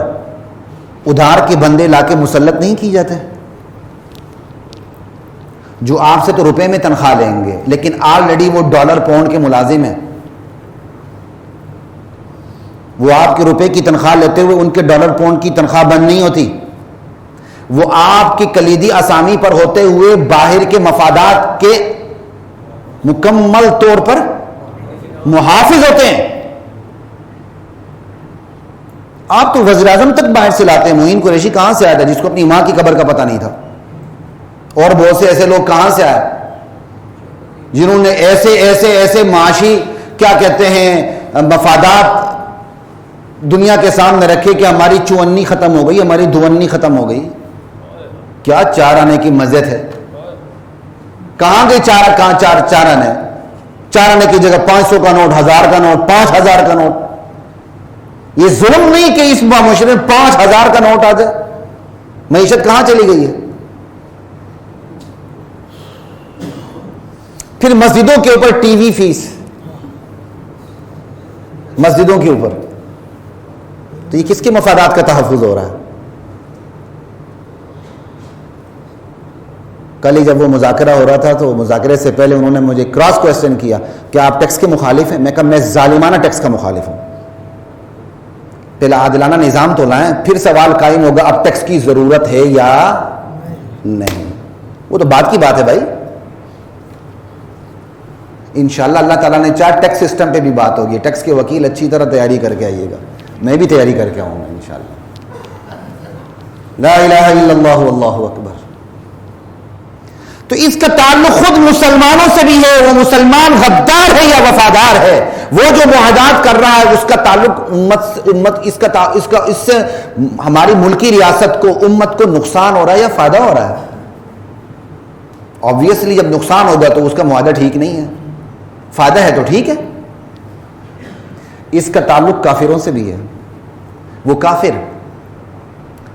ادھار کے بندے لا کے مسلط نہیں کی جاتے؟ جو آپ سے تو روپے میں تنخواہ لیں گے لیکن آلریڈی وہ ڈالر پاؤنڈ کے ملازم ہیں، وہ آپ کے روپے کی تنخواہ لیتے ہوئے ان کے ڈالر پاؤنڈ کی تنخواہ بند نہیں ہوتی، وہ آپ کی کلیدی اسامی پر ہوتے ہوئے باہر کے مفادات کے مکمل طور پر محافظ ہوتے ہیں۔ آپ تو وزیر اعظم تک باہر سے لاتے ہیں۔ معین قریشی کہاں سے آیا تھا جس کو اپنی ماں کی قبر کا پتہ نہیں تھا؟ اور بہت سے ایسے لوگ کہاں سے آئے جنہوں نے ایسے ایسے ایسے معاشی کیا کہتے ہیں مفادات دنیا کے سامنے رکھے کہ ہماری چونی ختم ہو گئی، ہماری دھونی ختم ہو گئی۔ کیا چار آنے کی مزید ہے؟ کہاں گئے چار آنے؟ چار آنے کی جگہ 500 کا نوٹ، 1000 کا نوٹ، 5000 کا نوٹ۔ یہ ظلم نہیں کہ اس معاشرے میں 5000 کا نوٹ آ جائے؟ معیشت کہاں چلی گئی ہے؟ پھر مسجدوں کے اوپر ٹی وی فیس، مسجدوں کے اوپر، تو یہ کس کے مفادات کا تحفظ ہو رہا ہے؟ کل ہی جب وہ مذاکرہ ہو رہا تھا تو مذاکرے سے پہلے انہوں نے مجھے کراس کوسچن کیا کہ آپ ٹیکس کے مخالف ہیں؟ میں کہا میں ظالمانہ ٹیکس کا مخالف ہوں۔ پہلا عادلانہ نظام تو لائیں، پھر سوال قائم ہوگا اب ٹیکس کی ضرورت ہے یا نہیں۔ وہ تو بات کی بات ہے بھائی، انشاءاللہ اللہ تعالیٰ نے چاہ ٹیکس سسٹم پہ بھی بات ہوگی۔ ٹیکس کے وکیل اچھی طرح تیاری کر کے آئیے گا، میں بھی تیاری کر کے آؤں گا انشاءاللہ۔ لا الہ الا اللہ واللہ اکبر۔ تو اس کا تعلق خود مسلمانوں سے بھی ہے، وہ مسلمان غدار ہے یا وفادار ہے؟ وہ جو معاہدات کر رہا ہے اس کا تعلق امت اس سے ہماری ملکی ریاست کو، امت کو نقصان ہو رہا ہے یا فائدہ ہو رہا ہے؟ obviously جب نقصان ہوگا تو اس کا معاہدہ ٹھیک نہیں ہے، فائدہ ہے تو ٹھیک ہے۔ اس کا تعلق کافروں سے بھی ہے۔ وہ کافر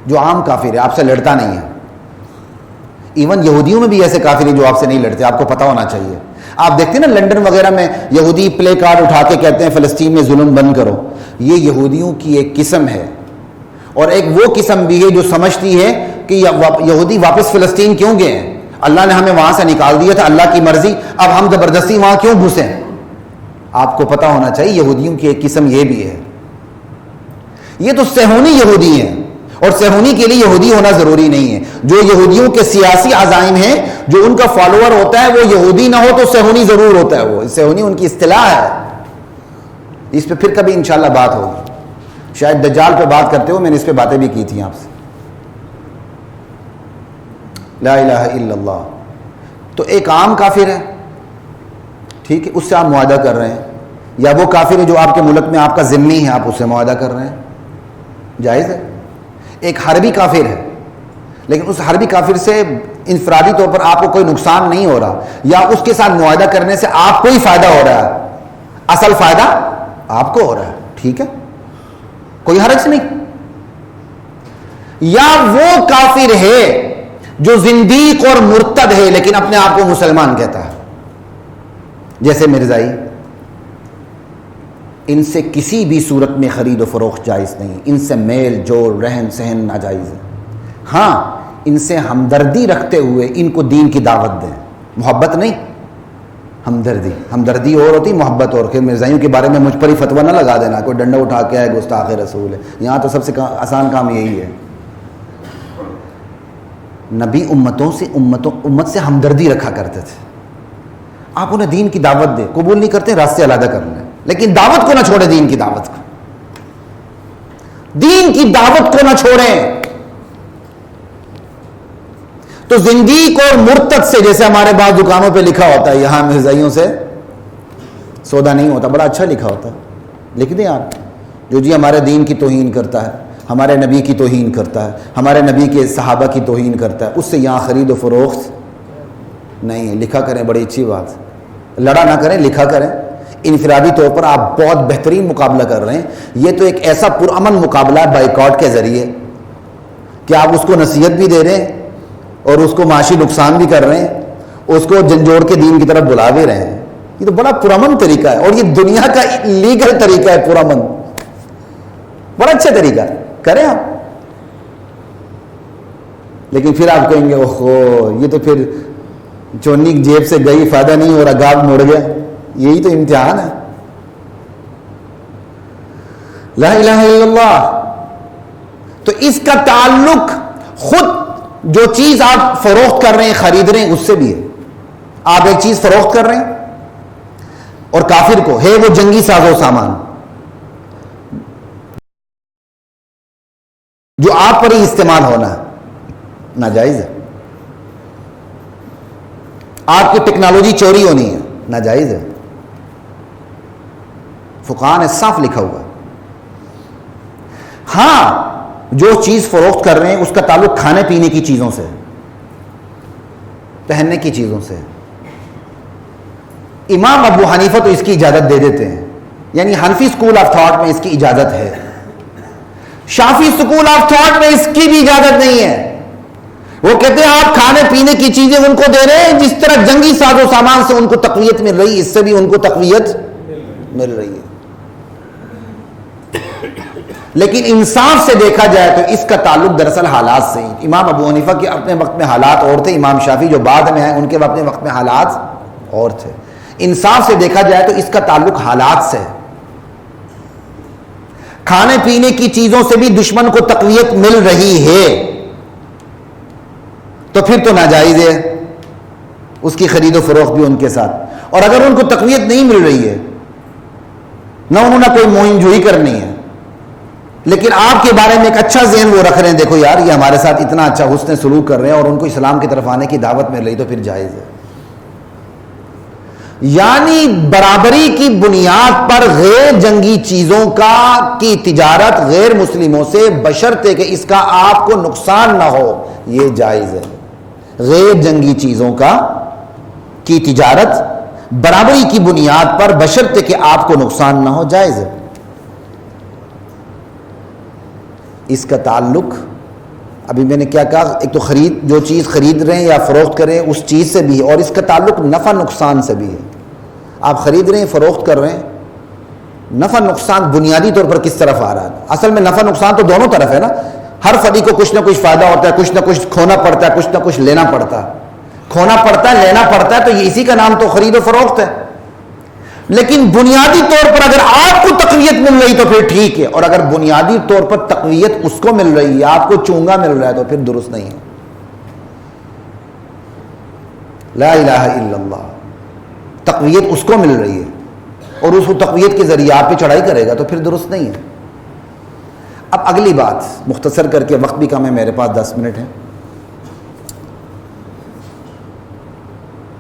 جو عام کافر ہے، آپ سے لڑتا نہیں ہے، ایون یہودیوں میں بھی ایسے کافر ہیں جو آپ سے نہیں لڑتے، آپ کو پتہ ہونا چاہیے۔ آپ دیکھتے ہیں نا لنڈن وغیرہ میں یہودی پلے کارڈ اٹھا کے کہتے ہیں فلسطین میں ظلم بند کرو۔ یہ یہودیوں کی ایک قسم ہے، اور ایک وہ قسم بھی ہے جو سمجھتی ہے کہ یہودی واپس فلسطین کیوں گئے ہیں؟ اللہ نے ہمیں وہاں سے نکال دیا تھا، اللہ کی مرضی، اب ہم زبردستی وہاں کیوں گھسیں؟ آپ کو پتہ ہونا چاہیے یہودیوں کی ایک قسم یہ بھی ہے۔ یہ تو صہیونی یہودی ہیں، اور صہیونی کے لیے یہودی ہونا ضروری نہیں ہے۔ جو یہودیوں کے سیاسی عزائم ہیں، جو ان کا فالوور ہوتا ہے وہ یہودی نہ ہو تو صہیونی ضرور ہوتا ہے، وہ صہیونی ان کی اصطلاح ہے۔ اس پہ پھر کبھی انشاءاللہ بات ہوگی، شاید دجال پہ بات کرتے ہو، میں نے اس پہ باتیں بھی کی تھیں آپ سے۔ لا الہ الا اللہ۔ تو ایک عام کافر ہے، ٹھیک ہے، اس سے آپ معاہدہ کر رہے ہیں، یا وہ کافر ہے جو آپ کے ملک میں آپ کا ذمی ہے، آپ اس سے معاہدہ کر رہے ہیں، جائز ہے۔ ایک حربی کافر ہے، لیکن اس حربی کافر سے انفرادی طور پر آپ کو کوئی نقصان نہیں ہو رہا، یا اس کے ساتھ معاہدہ کرنے سے آپ کو ہی فائدہ ہو رہا ہے، اصل فائدہ آپ کو ہو رہا ہے، ٹھیک ہے، کوئی حرج نہیں۔ یا وہ کافر ہے جو زندیق اور مرتد ہے لیکن اپنے آپ کو مسلمان کہتا ہے، جیسے مرزائی، ان سے کسی بھی صورت میں خرید و فروخت جائز نہیں، ان سے میل جوڑ رہن سہن ناجائز ہے۔ ہاں، ان سے ہمدردی رکھتے ہوئے ان کو دین کی دعوت دیں، محبت نہیں، ہمدردی اور ہوتی، محبت اور۔ کہ مرزائیوں کے بارے میں مجھ پر ہی فتویٰ نہ لگا دینا، کوئی ڈنڈا اٹھا کے آئے گستاخ رسول ہے، یہاں تو سب سے آسان کام یہی ہے۔ نبی امت سے ہمدردی رکھا کرتے تھے۔ آپ انہیں دین کی دعوت دیں، قبول نہیں کرتے راستے علیحدہ کر لیں، لیکن دعوت کو نہ چھوڑیں، دین کی دعوت کو، دین کی دعوت کو نہ چھوڑیں۔ تو زندیق اور مرتد سے، جیسے ہمارے بعض دکانوں پہ لکھا ہوتا ہے یہاں مرزائیوں سے سودا نہیں ہوتا، بڑا اچھا لکھا ہوتا ہے، لکھ دیں آپ، جو جی ہمارے دین کی توہین کرتا ہے، ہمارے نبی کی توہین کرتا ہے، ہمارے نبی کے صحابہ کی توہین کرتا ہے، اس سے یہاں خرید و فروخت نہیں ہے۔ لکھا کریں، بڑی اچھی بات، لڑا نہ کریں، لکھا کریں۔ انفرادی طور پر آپ بہت بہترین مقابلہ کر رہے ہیں، یہ تو ایک ایسا پرامن مقابلہ ہے بائیکاٹ کے ذریعے کہ آپ اس کو نصیحت بھی دے رہے ہیں اور اس کو معاشی نقصان بھی کر رہے ہیں، اس کو جھنجھوڑ کے دین کی طرف بلا بھی رہے ہیں۔ یہ تو بڑا پرامن طریقہ ہے، اور یہ دنیا کا لیگل طریقہ ہے پرامن، بڑا اچھا طریقہ ہے، کریں آپ. لیکن پھر آپ کہیں گے اوہو یہ تو پھر چونی جیب سے گئی فائدہ نہیں ہو رہا، گاگ مڑ گیا. یہی تو امتحان ہے. لا الہ الا اللہ. تو اس کا تعلق خود جو چیز آپ فروخت کر رہے ہیں، خرید رہے ہیں، اس سے بھی ہے. آپ ایک چیز فروخت کر رہے ہیں اور کافر کو ہے وہ جنگی ساز و سامان جو آپ پر ہی استعمال ہونا ہے، ناجائز ہے. آپ کی ٹیکنالوجی چوری ہونی ہے، ناجائز ہے. فقہاء نے صاف لکھا ہوا. ہاں جو چیز فروخت کر رہے ہیں اس کا تعلق کھانے پینے کی چیزوں سے، پہننے کی چیزوں سے. امام ابو حنیفہ تو اس کی اجازت دے دیتے ہیں، یعنی حنفی سکول آف تھاٹ میں اس کی اجازت ہے. شافی سکول آف تھاٹ میں اس کی بھی اجازت نہیں ہے. وہ کہتے ہیں آپ کھانے پینے کی چیزیں ان کو دے رہے ہیں جس طرح جنگی ساز و سامان سے ان کو تقویت مل رہی ہے، اس سے بھی ان کو تقویت مل رہی ہے. لیکن انصاف سے دیکھا جائے تو اس کا تعلق دراصل حالات سے ہی. امام ابو حنیفہ کے اپنے وقت میں حالات اور تھے، امام شافعی جو بعد میں آئے ان کے اپنے وقت میں حالات اور تھے. انصاف سے دیکھا جائے تو اس کا تعلق حالات سے. کھانے پینے کی چیزوں سے بھی دشمن کو تقویت مل رہی ہے تو پھر تو ناجائز ہے اس کی خرید و فروخت بھی ان کے ساتھ. اور اگر ان کو تقویت نہیں مل رہی ہے، نہ انہوں نے کوئی مہم جوئی کرنی ہے، لیکن آپ کے بارے میں ایک اچھا ذہن وہ رکھ رہے ہیں، دیکھو یار یہ ہمارے ساتھ اتنا اچھا حسن سلوک کر رہے ہیں اور ان کو اسلام کی طرف آنے کی دعوت مل رہی، تو پھر جائز ہے. یعنی برابری کی بنیاد پر غیر جنگی چیزوں کی تجارت غیر مسلموں سے بشرطے کہ اس کا آپ کو نقصان نہ ہو، یہ جائز ہے. غیر جنگی چیزوں کی تجارت برابری کی بنیاد پر بشرطے کہ آپ کو نقصان نہ ہو، جائز ہے. اس کا تعلق ابھی میں نے کیا کہا، ایک تو جو چیز خرید رہے ہیں یا فروخت کر رہے ہیں اس چیز سے بھی ہے، اور اس کا تعلق نفع نقصان سے بھی ہے. آپ خرید رہے ہیں، فروخت کر رہے ہیں، نفع نقصان بنیادی طور پر کس طرف آ رہا ہے؟ اصل میں نفع نقصان تو دونوں طرف ہے نا. ہر فریق کو کچھ نہ کچھ فائدہ ہوتا ہے، کچھ نہ کچھ کھونا پڑتا ہے، کچھ نہ کچھ لینا پڑتا ہے. کھونا پڑتا ہے، لینا پڑتا ہے، تو یہ اسی کا نام تو خرید و فروخت ہے. لیکن بنیادی طور پر اگر آپ کو تقویت مل رہی تو پھر ٹھیک ہے، اور اگر بنیادی طور پر تقویت اس کو مل رہی ہے، آپ کو چونگا مل رہا ہے، تو پھر درست نہیں ہے. لا الہ الا اللہ. تقویت اس کو مل رہی ہے اور اس کو تقویت کے ذریعے آپ پہ چڑھائی کرے گا تو پھر درست نہیں ہے. اب اگلی بات مختصر کر کے، وقت بھی کم ہے میرے پاس، 10 منٹ ہے.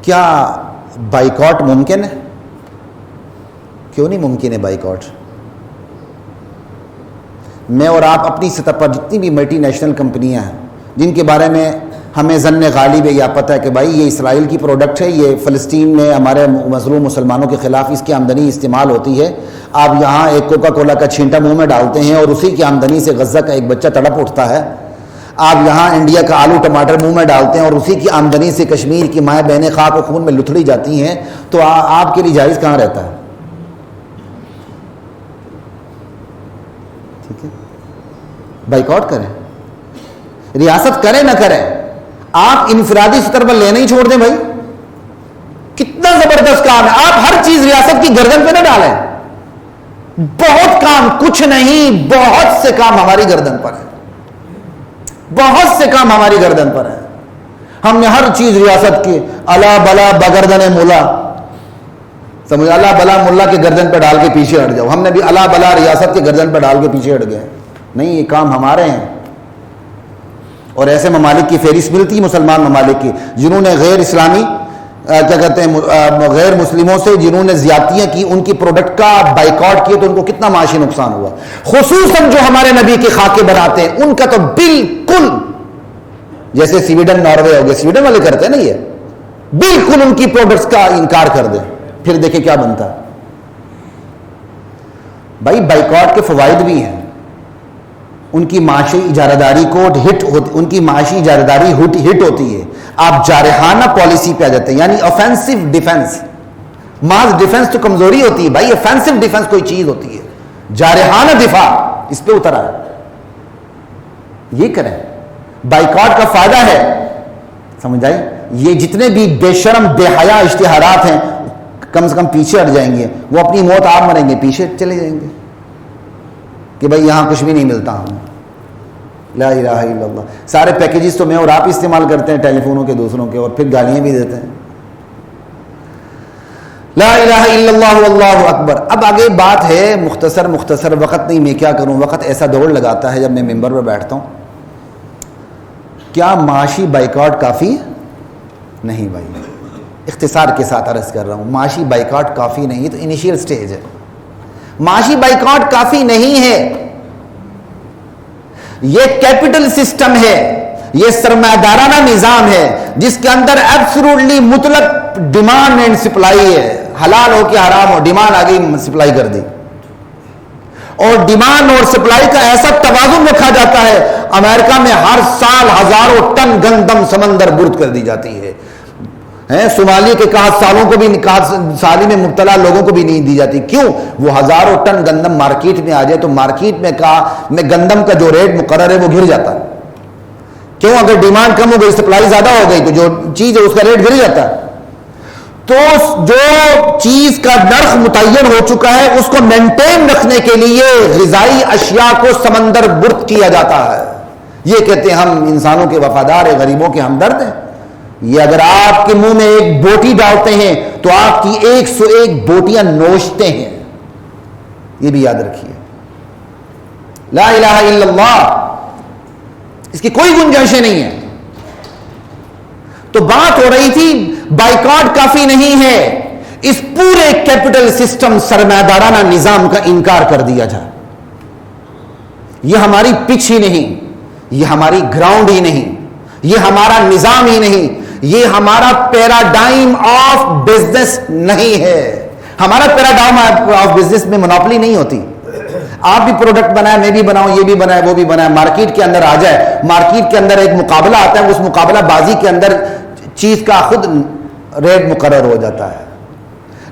کیا بائیکاٹ ممکن ہے؟ کیوں نہیں ممکن ہے بائیکاٹ؟ میں اور آپ اپنی سطح پر جتنی بھی ملٹی نیشنل کمپنیاں ہیں جن کے بارے میں ہمیں ظن غالب ہے یا پتہ ہے کہ بھائی یہ اسرائیل کی پروڈکٹ ہے، یہ فلسطین میں ہمارے مظلوم مسلمانوں کے خلاف اس کی آمدنی استعمال ہوتی ہے، آپ یہاں ایک کوکا کولا کا چھینٹا منہ میں ڈالتے ہیں اور اسی کی آمدنی سے غزہ کا ایک بچہ تڑپ اٹھتا ہے، آپ یہاں انڈیا کا آلو ٹماٹر منہ میں ڈالتے ہیں اور اسی کی آمدنی سے کشمیر کی مائیں بہنیں خاک و خون میں لتھڑی جاتی ہیں، تو آپ کے لیے جائز کہاں رہتا ہے؟ ٹھیک ہے، بائیکاٹ کریں، ریاست کرے نہ کرے، آپ انفرادی سطح پر لینا ہی چھوڑ دیں. بھائی کتنا زبردست کام ہے. آپ ہر چیز ریاست کی گردن پہ نہ ڈالیں. بہت کام، کچھ نہیں، بہت سے کام ہماری گردن پر ہے، بہت سے کام ہماری گردن پر ہے. ہم نے ہر چیز ریاست کی الا بلا بگردن مولا، سمجھ، الا بلا ملا کے گردن پہ ڈال کے پیچھے ہٹ جاؤ. ہم نے بھی الا بلا ریاست کے گردن پہ ڈال کے پیچھے ہٹ گئے. نہیں، یہ کام ہمارے ہیں. اور ایسے ممالک کی فہرست ملتی مسلمان ممالک کی جنہوں نے غیر اسلامی کیا کہتے ہیں غیر مسلموں سے جنہوں نے زیادتیاں کی، ان کی پروڈکٹ کا بائیکاٹ کیے تو ان کو کتنا معاشی نقصان ہوا. خصوصاً جو ہمارے نبی کے خاکے بناتے ہیں ان کا تو بالکل، جیسے سویڈن ناروے ہو گئے، سویڈن والے کرتے ہیں نا، یہ بالکل ان کی پروڈکٹس کا انکار کر دیں، پھر دیکھیں کیا بنتا ہے. بھائی بائیکاٹ کے فوائد بھی ہیں. ان کی معاشی اجارہ داری کو ہٹ ہوتی، ان کی معاشی اجارہ داری ہٹ ہوتی ہے. آپ جارحانہ پالیسی پہ آ جاتے ہیں، یعنی آفینسو ڈیفنس. محض ڈیفنس تو کمزوری ہوتی ہے بھائی، افینسو ڈیفنس کوئی چیز ہوتی ہے، جارحانہ دفاع اس پہ اتر آئے، یہ کریں۔ بائیکاٹ کا فائدہ ہے، سمجھ آئی؟ یہ جتنے بھی بے شرم بے حیا اشتہارات ہیں کم سے کم پیچھے ہٹ جائیں گے، وہ اپنی موت آپ مریں گے پیچھے چلے جائیں گے کہ بھائی یہاں کچھ بھی نہیں ملتا ہمیں، لا الہ الا اللہ۔ سارے پیکیجز تو میں اور آپ استعمال کرتے ہیں ٹیلی فونوں کے دوسروں کے، اور پھر گالیاں بھی دیتے ہیں۔ لا الہ الا اللہ واللہ اکبر۔ اب آگے بات ہے مختصر وقت نہیں، میں کیا کروں، وقت ایسا دوڑ لگاتا ہے جب میں ممبر پر بیٹھتا ہوں۔ کیا معاشی بائیکاٹ کافی نہیں بھائی، اختصار کے ساتھ عرض کر رہا ہوں، معاشی بائیکاٹ کافی نہیں، یہ تو انیشیل سٹیج ہے۔ معاشی بائیکاٹ کافی نہیں ہے، یہ کیپٹل سسٹم ہے، یہ سرمایہ دارانہ نظام ہے جس کے اندر ایبسولوٹلی مطلق ڈیمانڈ اینڈ سپلائی ہے، حلال ہو کہ حرام ہو، ڈیمانڈ آ گئی سپلائی کر دی، اور ڈیمانڈ اور سپلائی کا ایسا توازن رکھا جاتا ہے۔ امریکہ میں ہر سال ہزاروں ٹن گندم سمندر برد کر دی جاتی ہے، صومالیہ کے قحط سالوں کو بھی، قحط سالی میں مبتلا لوگوں کو بھی نہیں دی جاتی۔ کیوں؟ وہ ہزاروں ٹن گندم مارکیٹ میں آ جائے تو مارکیٹ میں گندم کا جو ریٹ مقرر ہے وہ گر جاتا ہے۔ کیوں؟ اگر ڈیمانڈ کم ہو گئی، سپلائی زیادہ ہو گئی تو جو چیز ہے اس کا ریٹ گر جاتا ہے۔ تو جو چیز کا نرخ متعین ہو چکا ہے اس کو مینٹین رکھنے کے لیے غذائی اشیاء کو سمندر برد کیا جاتا ہے۔ یہ کہتے ہیں ہم انسانوں کے وفادار ہیں، غریبوں کے ہمدرد ہیں۔ یہ اگر آپ کے منہ میں ایک بوٹی ڈالتے ہیں تو آپ کی 101 بوٹیاں نوچتے ہیں، یہ بھی یاد رکھیے۔ لا الہ الا اللہ، اس کی کوئی گنجائشیں نہیں ہے۔ تو بات ہو رہی تھی بائیکاٹ کافی نہیں ہے، اس پورے کیپٹل سسٹم سرمایہ دارانہ نظام کا انکار کر دیا جائے۔ یہ ہماری پچ ہی نہیں، یہ ہماری گراؤنڈ ہی نہیں، یہ ہمارا نظام ہی نہیں، یہ ہمارا پیراڈائم آف بزنس نہیں ہے۔ ہمارا پیراڈائم آف بزنس میں منوپلی نہیں ہوتی۔ آپ بھی پروڈکٹ بنائے، میں بھی بناؤں، یہ بھی بنائے، وہ بھی بنائے، مارکیٹ کے اندر آ جائے، مارکیٹ کے اندر ایک مقابلہ آتا ہے، اس مقابلہ بازی کے اندر چیز کا خود ریٹ مقرر ہو جاتا ہے۔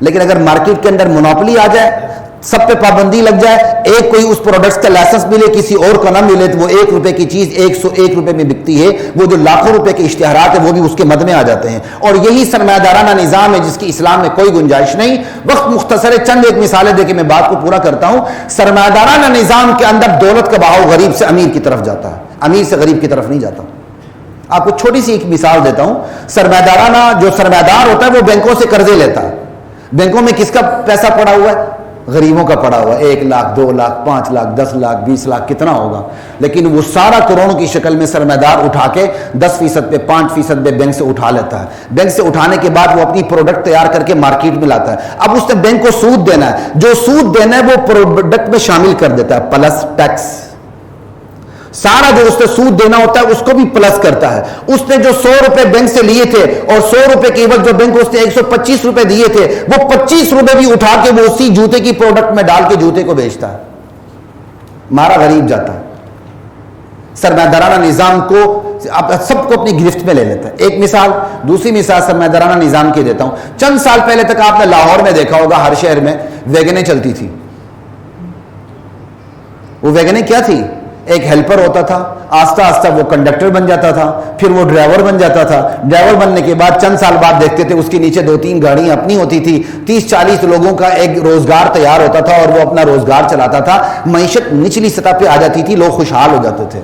لیکن اگر مارکیٹ کے اندر منوپلی آ جائے، سب پہ پابندی لگ جائے، ایک کوئی اس پروڈکٹ کا لائسنس ملے کسی اور کا نہ ملے، تو وہ 1 روپے کی چیز 101 روپے میں بکتی ہے، وہ جو لاکھوں روپے کے اشتہارات ہیں وہ بھی اس کے مد میں آ جاتے ہیں۔ اور یہی سرمایہ دارانہ نظام ہے جس کی اسلام میں کوئی گنجائش نہیں۔ وقت مختصر ہے، چند ایک مثالیں دے کے میں بات کو پورا کرتا ہوں۔ سرمایہ دارانہ نظام کے اندر دولت کا بہاؤ غریب سے امیر کی طرف جاتا ہے، امیر سے غریب کی طرف نہیں جاتا۔ آپ کو چھوٹی سی ایک مثال دیتا ہوں۔ سرمایہ دارانہ جو سرمایہ دار ہوتا ہے وہ بینکوں سے قرضے لیتا ہے۔ بینکوں میں کس کا پیسہ پڑا ہوا ہے؟ غریبوں کا پڑا ہوا ہے، 1 لاکھ 2 لاکھ 5 لاکھ 10 لاکھ 20 لاکھ کتنا ہوگا، لیکن وہ سارا کروڑوں کی شکل میں سرمایہ دار اٹھا کے 10% پہ 5% پہ بینک سے اٹھا لیتا ہے۔ بینک سے اٹھانے کے بعد وہ اپنی پروڈکٹ تیار کر کے مارکیٹ میں لاتا ہے۔ اب اس نے بینک کو سود دینا ہے، جو سود دینا ہے وہ پروڈکٹ میں شامل کر دیتا ہے، پلس ٹیکس۔ سارا جو اس نے سود دینا ہوتا ہے اس کو بھی پلس کرتا ہے۔ اس نے جو 100 روپے بینک سے لیے تھے اور 100 روپے کے عوض جو بینک کو اس نے 125 روپے دیے تھے، وہ 25 روپے بھی اٹھا کے وہ اسی جوتے کی پروڈکٹ میں ڈال کے جوتے کو بیچتا ہے، مارا غریب جاتا ہے۔ سرمایہ دارانہ نظام کو سب کو اپنی گرفت میں لے لیتا ہے۔ ایک مثال، دوسری مثال سرمایہ دارانہ نظام کی دیتا ہوں۔ چند سال پہلے تک آپ نے لاہور میں دیکھا ہوگا ہر شہر میں ویگنیں چلتی تھی۔ وہ ویگنیں کیا تھی؟ ایک ہیلپر ہوتا تھا، آہستہ آہستہ وہ کنڈکٹر بن جاتا تھا، پھر وہ ڈرائیور بن جاتا تھا۔ ڈرائیور بننے کے بعد چند سال بعد دیکھتے تھے اس کے نیچے 2-3 گاڑیاں اپنی ہوتی تھی، 30-40 لوگوں کا ایک روزگار تیار ہوتا تھا اور وہ اپنا روزگار چلاتا تھا۔ معیشت نچلی سطح پہ آ جاتی تھی، لوگ خوشحال ہو جاتے تھے۔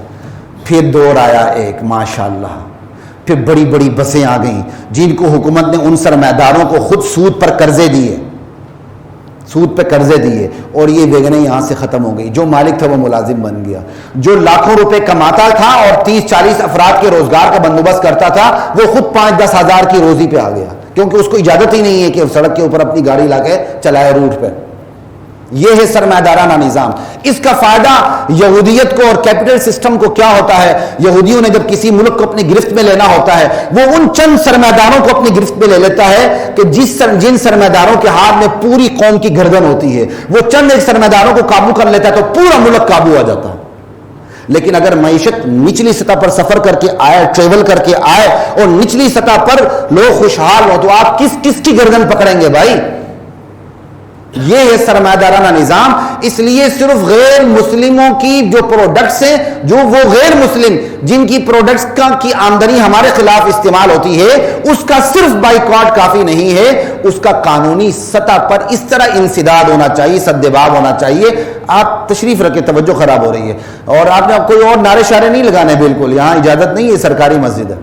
پھر دور آیا ایک، ماشاءاللہ، پھر بڑی بڑی بسیں آ گئیں جن کو حکومت نے ان سرمایہ داروں کو خود سود پر قرضے دیے، سود پہ قرضے دیے، اور یہ ویگنیں یہاں سے ختم ہو گئی۔ جو مالک تھا وہ ملازم بن گیا، جو لاکھوں روپے کماتا تھا اور 30-40 افراد کے روزگار کا بندوبست کرتا تھا وہ خود 5-10 ہزار کی روزی پہ آ گیا، کیونکہ اس کو اجازت ہی نہیں ہے کہ سڑک کے اوپر اپنی گاڑی لا کے چلائے روڈ پہ۔ یہ ہے سرمایہ دارانہ نظام۔ اس کا فائدہ یہودیت کو اور کیپٹل سسٹم کو کیا ہوتا ہے؟ یہودیوں نے جب کسی ملک کو اپنی گرفت میں لینا ہوتا ہے وہ ان چند سرمایہ داروں کو اپنی گرفت میں لے لیتا ہے کہ جن سرمایہ داروں کے ہاتھ میں پوری قوم کی گردن ہوتی ہے، وہ چند ایک سرمایہ داروں کو قابو کر لیتا ہے تو پورا ملک قابو آ جاتا ہے۔ لیکن اگر معیشت نچلی سطح پر سفر کر کے آئے، ٹریول کر کے آئے اور نچلی سطح پر لوگ خوشحال ہو تو آپ کس کی گردن پکڑیں گے بھائی؟ یہ ہے سرمایہ نظام. اس لیے صرف غیر مسلموں کی جو پروڈکٹس ہیں, جو وہ غیر مسلم جن کی پروڈکٹس کی آمدنی ہمارے خلاف استعمال ہوتی ہے, اس کا صرف بائیکاٹ کافی نہیں ہے, اس کا قانونی سطح پر اس طرح انسداد ہونا چاہیے, سد باب ہونا چاہیے. آپ تشریف رکھیں, توجہ خراب ہو رہی ہے, اور آپ نے کوئی اور نعرے شارے نہیں لگانے, بالکل یہاں اجازت نہیں ہے, سرکاری مسجد ہے.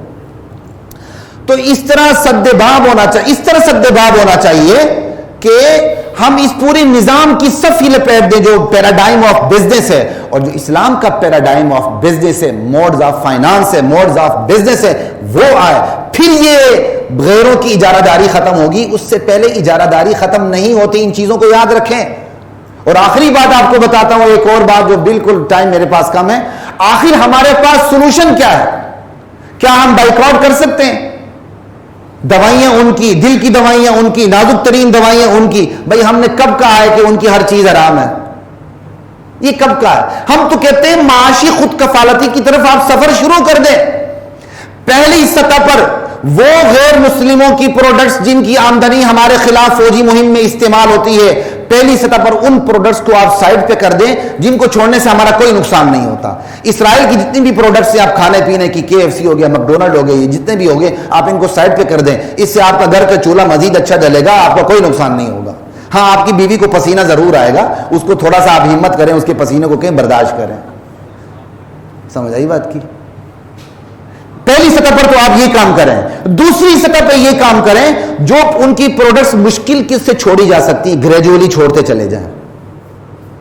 تو اس طرح سد باب ہونا چاہیے, اس طرح سد باب ہونا چاہیے کہ ہم اس پورے نظام کی صفی لپیٹ دیں جو پیراڈائم آف بزنس ہے, اور جو اسلام کا پیراڈائم آف بزنس ہے, موڈز آف فائنانس ہے, موڈز آف بزنس ہے, وہ آئے. پھر یہ غیروں کی اجارہ داری ختم ہوگی. اس سے پہلے اجارہ داری ختم نہیں ہوتی. ان چیزوں کو یاد رکھیں. اور آخری بات آپ کو بتاتا ہوں, ایک اور بات جو بالکل ٹائم میرے پاس کم ہے. آخر ہمارے پاس سولوشن کیا ہے؟ کیا ہم بائیکاٹ کر سکتے ہیں؟ دوائیاں ان کی, دل کی دوائیاں ان کی, نازک ترین دوائیاں ان کی. بھائی ہم نے کب کہا ہے کہ ان کی ہر چیز حرام ہے؟ یہ کب کہا ہے؟ ہم تو کہتے ہیں معاشی خود کفالتی کی طرف آپ سفر شروع کر دیں. پہلی سطح پر وہ غیر مسلموں کی پروڈکٹس جن کی آمدنی ہمارے خلاف فوجی مہم میں استعمال ہوتی ہے, پہلی سطح پر ان پروڈکٹس کو آپ سائڈ پہ کر دیں جن کو چھوڑنے سے ہمارا کوئی نقصان نہیں ہوتا. اسرائیل کی جتنی بھی پروڈکٹس ہیں, آپ کھانے پینے کی, KFC ہو گیا, میکڈونلڈ ہو گیا, یہ جتنے بھی ہو گئے, آپ ان کو سائڈ پہ کر دیں. اس سے آپ کا گھر کا چولہا مزید اچھا جلے گا, آپ کا کوئی نقصان نہیں ہوگا. ہاں, آپ کی بیوی کو پسینہ ضرور آئے گا, اس کو تھوڑا سا آپ ہمت کریں, اس کے پسینے کو کہیں برداشت کریں. سمجھ آئی بات کی؟ پہلی سطح پر تو آپ یہ کام کریں. دوسری سطح پہ یہ کام کریں جو ان کی پروڈکٹس مشکل کس سے چھوڑی جا سکتی ہیں, گریجولی چھوڑتے چلے جائیں.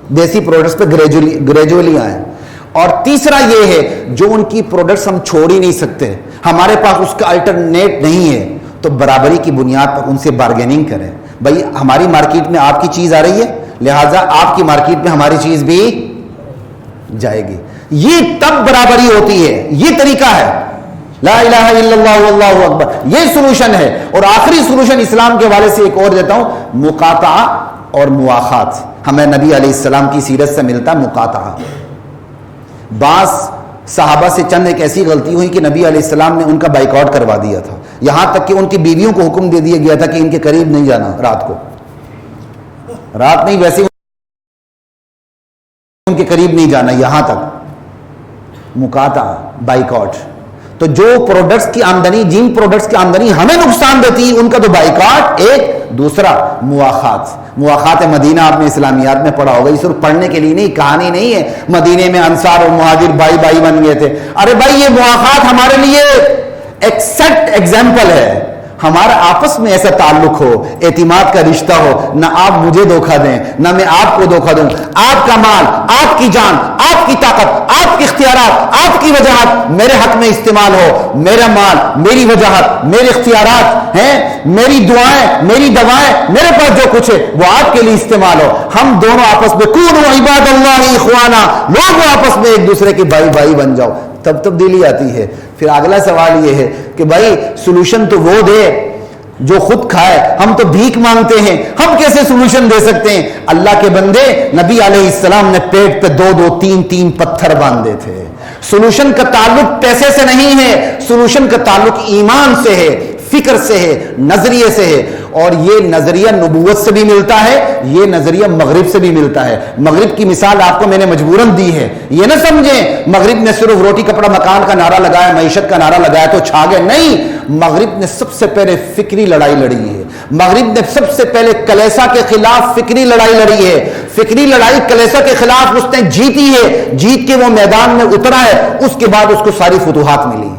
دیسی پروڈکٹس پہ گریجولی آئیں. اور تیسرا یہ ہے جو ان کی پروڈکٹس ہم چھوڑ ہی نہیں سکتے, ہمارے پاس اس کا الٹرنیٹ نہیں ہے, تو برابری کی بنیاد پر ان سے بارگیننگ کریں. بھائی ہماری مارکیٹ میں آپ کی چیز آ رہی ہے, لہٰذا آپ کی مارکیٹ میں ہماری چیز بھی جائے گی. یہ تب برابری ہوتی ہے. یہ طریقہ ہے. لا الہ الا اللہ واللہ اکبر, یہ سولوشن ہے. اور آخری سولوشن اسلام کے حوالے سے ایک اور دیتا ہوں, مقاطعہ اور مواخات. ہمیں نبی علیہ السلام کی سیرت سے ملتا مقاطعہ. بعض صحابہ سے چند ایک ایسی غلطی ہوئی کہ نبی علیہ السلام نے ان کا بائیکاٹ کروا دیا تھا, یہاں تک کہ ان کی بیویوں کو حکم دے دیا گیا تھا کہ ان کے قریب نہیں جانا رات کو. رات نہیں, ویسے ان کے قریب نہیں جانا, یہاں تک مقاطعہ, بائیکاٹ. تو جو پروڈکٹس کی آمدنی, جن پروڈکٹس کی آمدنی ہمیں نقصان دیتی ہے, ان کا تو بائیکاٹ ایک. دوسرا مواخات. مواخات مدینہ آپ نے اسلامیات میں پڑھا ہوگا, یہ صرف پڑھنے کے لیے نہیں, کہانی نہیں ہے. مدینے میں انصار اور مہاجر بائی بائی بن گئے تھے. ارے بھائی یہ مواخات ہمارے لیے ایکزیکٹ ایگزامپل ہے. ہمارا آپس میں ایسا تعلق ہو, اعتماد کا رشتہ ہو, نہ آپ مجھے دھوکہ دیں نہ میں آپ کو دھوکہ دوں. آپ کا مال, آپ کی جان, آپ کی طاقت, آپ کے اختیارات, آپ کی وجاہت میرے حق میں استعمال ہو. میرا مال, میری وجاہت, میرے اختیارات ہیں, میری دعائیں, میری دوائیں, میرے پاس جو کچھ ہے وہ آپ کے لیے استعمال ہو. ہم دونوں آپس میں کونوا عباد اللہ اخوانا, لوگ آپس میں ایک دوسرے کے بھائی بھائی بن جاؤ, تب تبدیلی آتی ہے. پھر اگلا سوال یہ ہے کہ بھائی سولوشن تو وہ دے جو خود کھائے, ہم تو بھیک مانگتے ہیں, ہم کیسے سولوشن دے سکتے ہیں؟ اللہ کے بندے, نبی علیہ السلام نے پیٹ پہ 2-2, 3-3 پتھر باندھے تھے. سولوشن کا تعلق پیسے سے نہیں ہے, سولوشن کا تعلق ایمان سے ہے, فکر سے ہے, نظریے سے ہے. اور یہ نظریہ نبوت سے بھی ملتا ہے, یہ نظریہ مغرب سے بھی ملتا ہے. مغرب کی مثال آپ کو میں نے مجبوراً دی ہے, یہ نہ سمجھیں مغرب نے صرف روٹی کپڑا مکان کا نعرہ لگایا, معیشت کا نعرہ لگایا تو چھا گئے. نہیں, مغرب نے سب سے پہلے فکری لڑائی لڑی ہے. مغرب نے سب سے پہلے کلیسا کے خلاف فکری لڑائی لڑی ہے. فکری لڑائی کلیسا کے خلاف اس نے جیتی ہے, جیت کے وہ میدان میں اترا ہے, اس کے بعد اس کو ساری فتوحات ملی ہیں.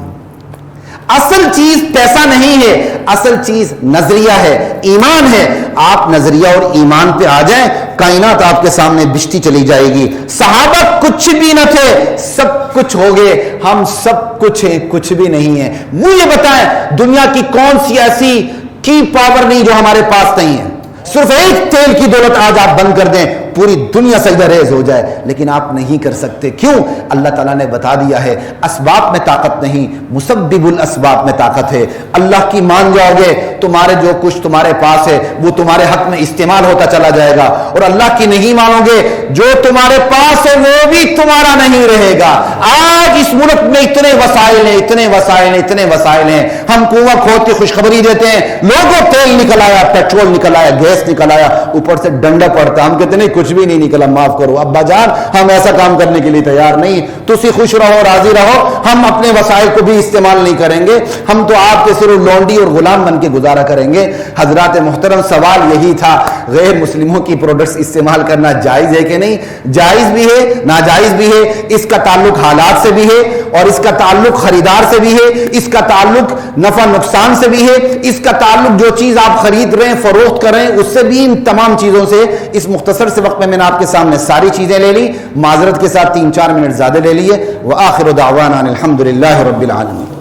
اصل چیز پیسہ نہیں ہے, اصل چیز نظریہ ہے, ایمان ہے. آپ نظریہ اور ایمان پہ آ جائیں, کائنات آپ کے سامنے بشتی چلی جائے گی. صحابہ کچھ بھی نہ تھے, سب کچھ ہو گئے. ہم سب کچھ ہیں, کچھ بھی نہیں ہے. مجھے بتائیں دنیا کی کون سی ایسی کی پاور نہیں جو ہمارے پاس نہیں ہے؟ صرف ایک تیل کی دولت آج آپ بند کر دیں, پوری دنیا سجدہ ریز ہو جائے، لیکن آپ نہیں کر سکتے. کیوں؟ اللہ تعالیٰ نے بتا دیا ہے اسباب میں طاقت نہیں، مسبب الاسباب میں طاقت ہے. اللہ کی مان جاؤ گے، تمہارے جو کچھ تمہارے پاس ہے وہ تمہارے حق میں استعمال ہوتا چلا جائے گا، اور اللہ کی نہیں مانو گے، جو تمہارے پاس ہے وہ بھی تمہارا نہیں رہے گا. آج اس ملک میں اتنے وسائل ہیں، اتنے وسائل ہیں، اتنے وسائل ہیں، ہم کنواں کھود کے خوشخبری دیتے ہیں، لوگوں تیل نکل آیا، پیٹرول نکل آیا، گیس نکل آیا، اوپر سے ڈنڈا پڑتا، ہم کہتے نہیں کچھ بھی نہیں نکلا، معاف کرو ابا جان، ہم ایسا کام کرنے کے لیے تیار نہیں. تسی خوش رہو، راضی رہو، ہم اپنے وسائل کو بھی استعمال نہیں کریں گے، ہم تو آپ کے صرف لونڈی اور غلام بن کے گزارا کریں گے. حضرات محترم، سوال یہی تھا غیر مسلموں کی پروڈکٹس استعمال کرنا جائز ہے کہ نہیں؟ جائز بھی ہے، ناجائز بھی ہے. اس کا تعلق حالات سے بھی ہے، اور اس کا تعلق خریدار سے بھی ہے، اس کا تعلق نفع نقصان سے بھی ہے، اس کا تعلق جو چیز آپ خرید رہے ہیں فروخت کر رہے ہیں اس سے بھی. ان تمام چیزوں سے اس مختصر سے وقت میں نے آپ کے سامنے ساری چیزیں لے لی، معذرت کے ساتھ 3-4 منٹ زیادہ لے لیے. وآخر دعوانا الحمدللہ رب العالمین.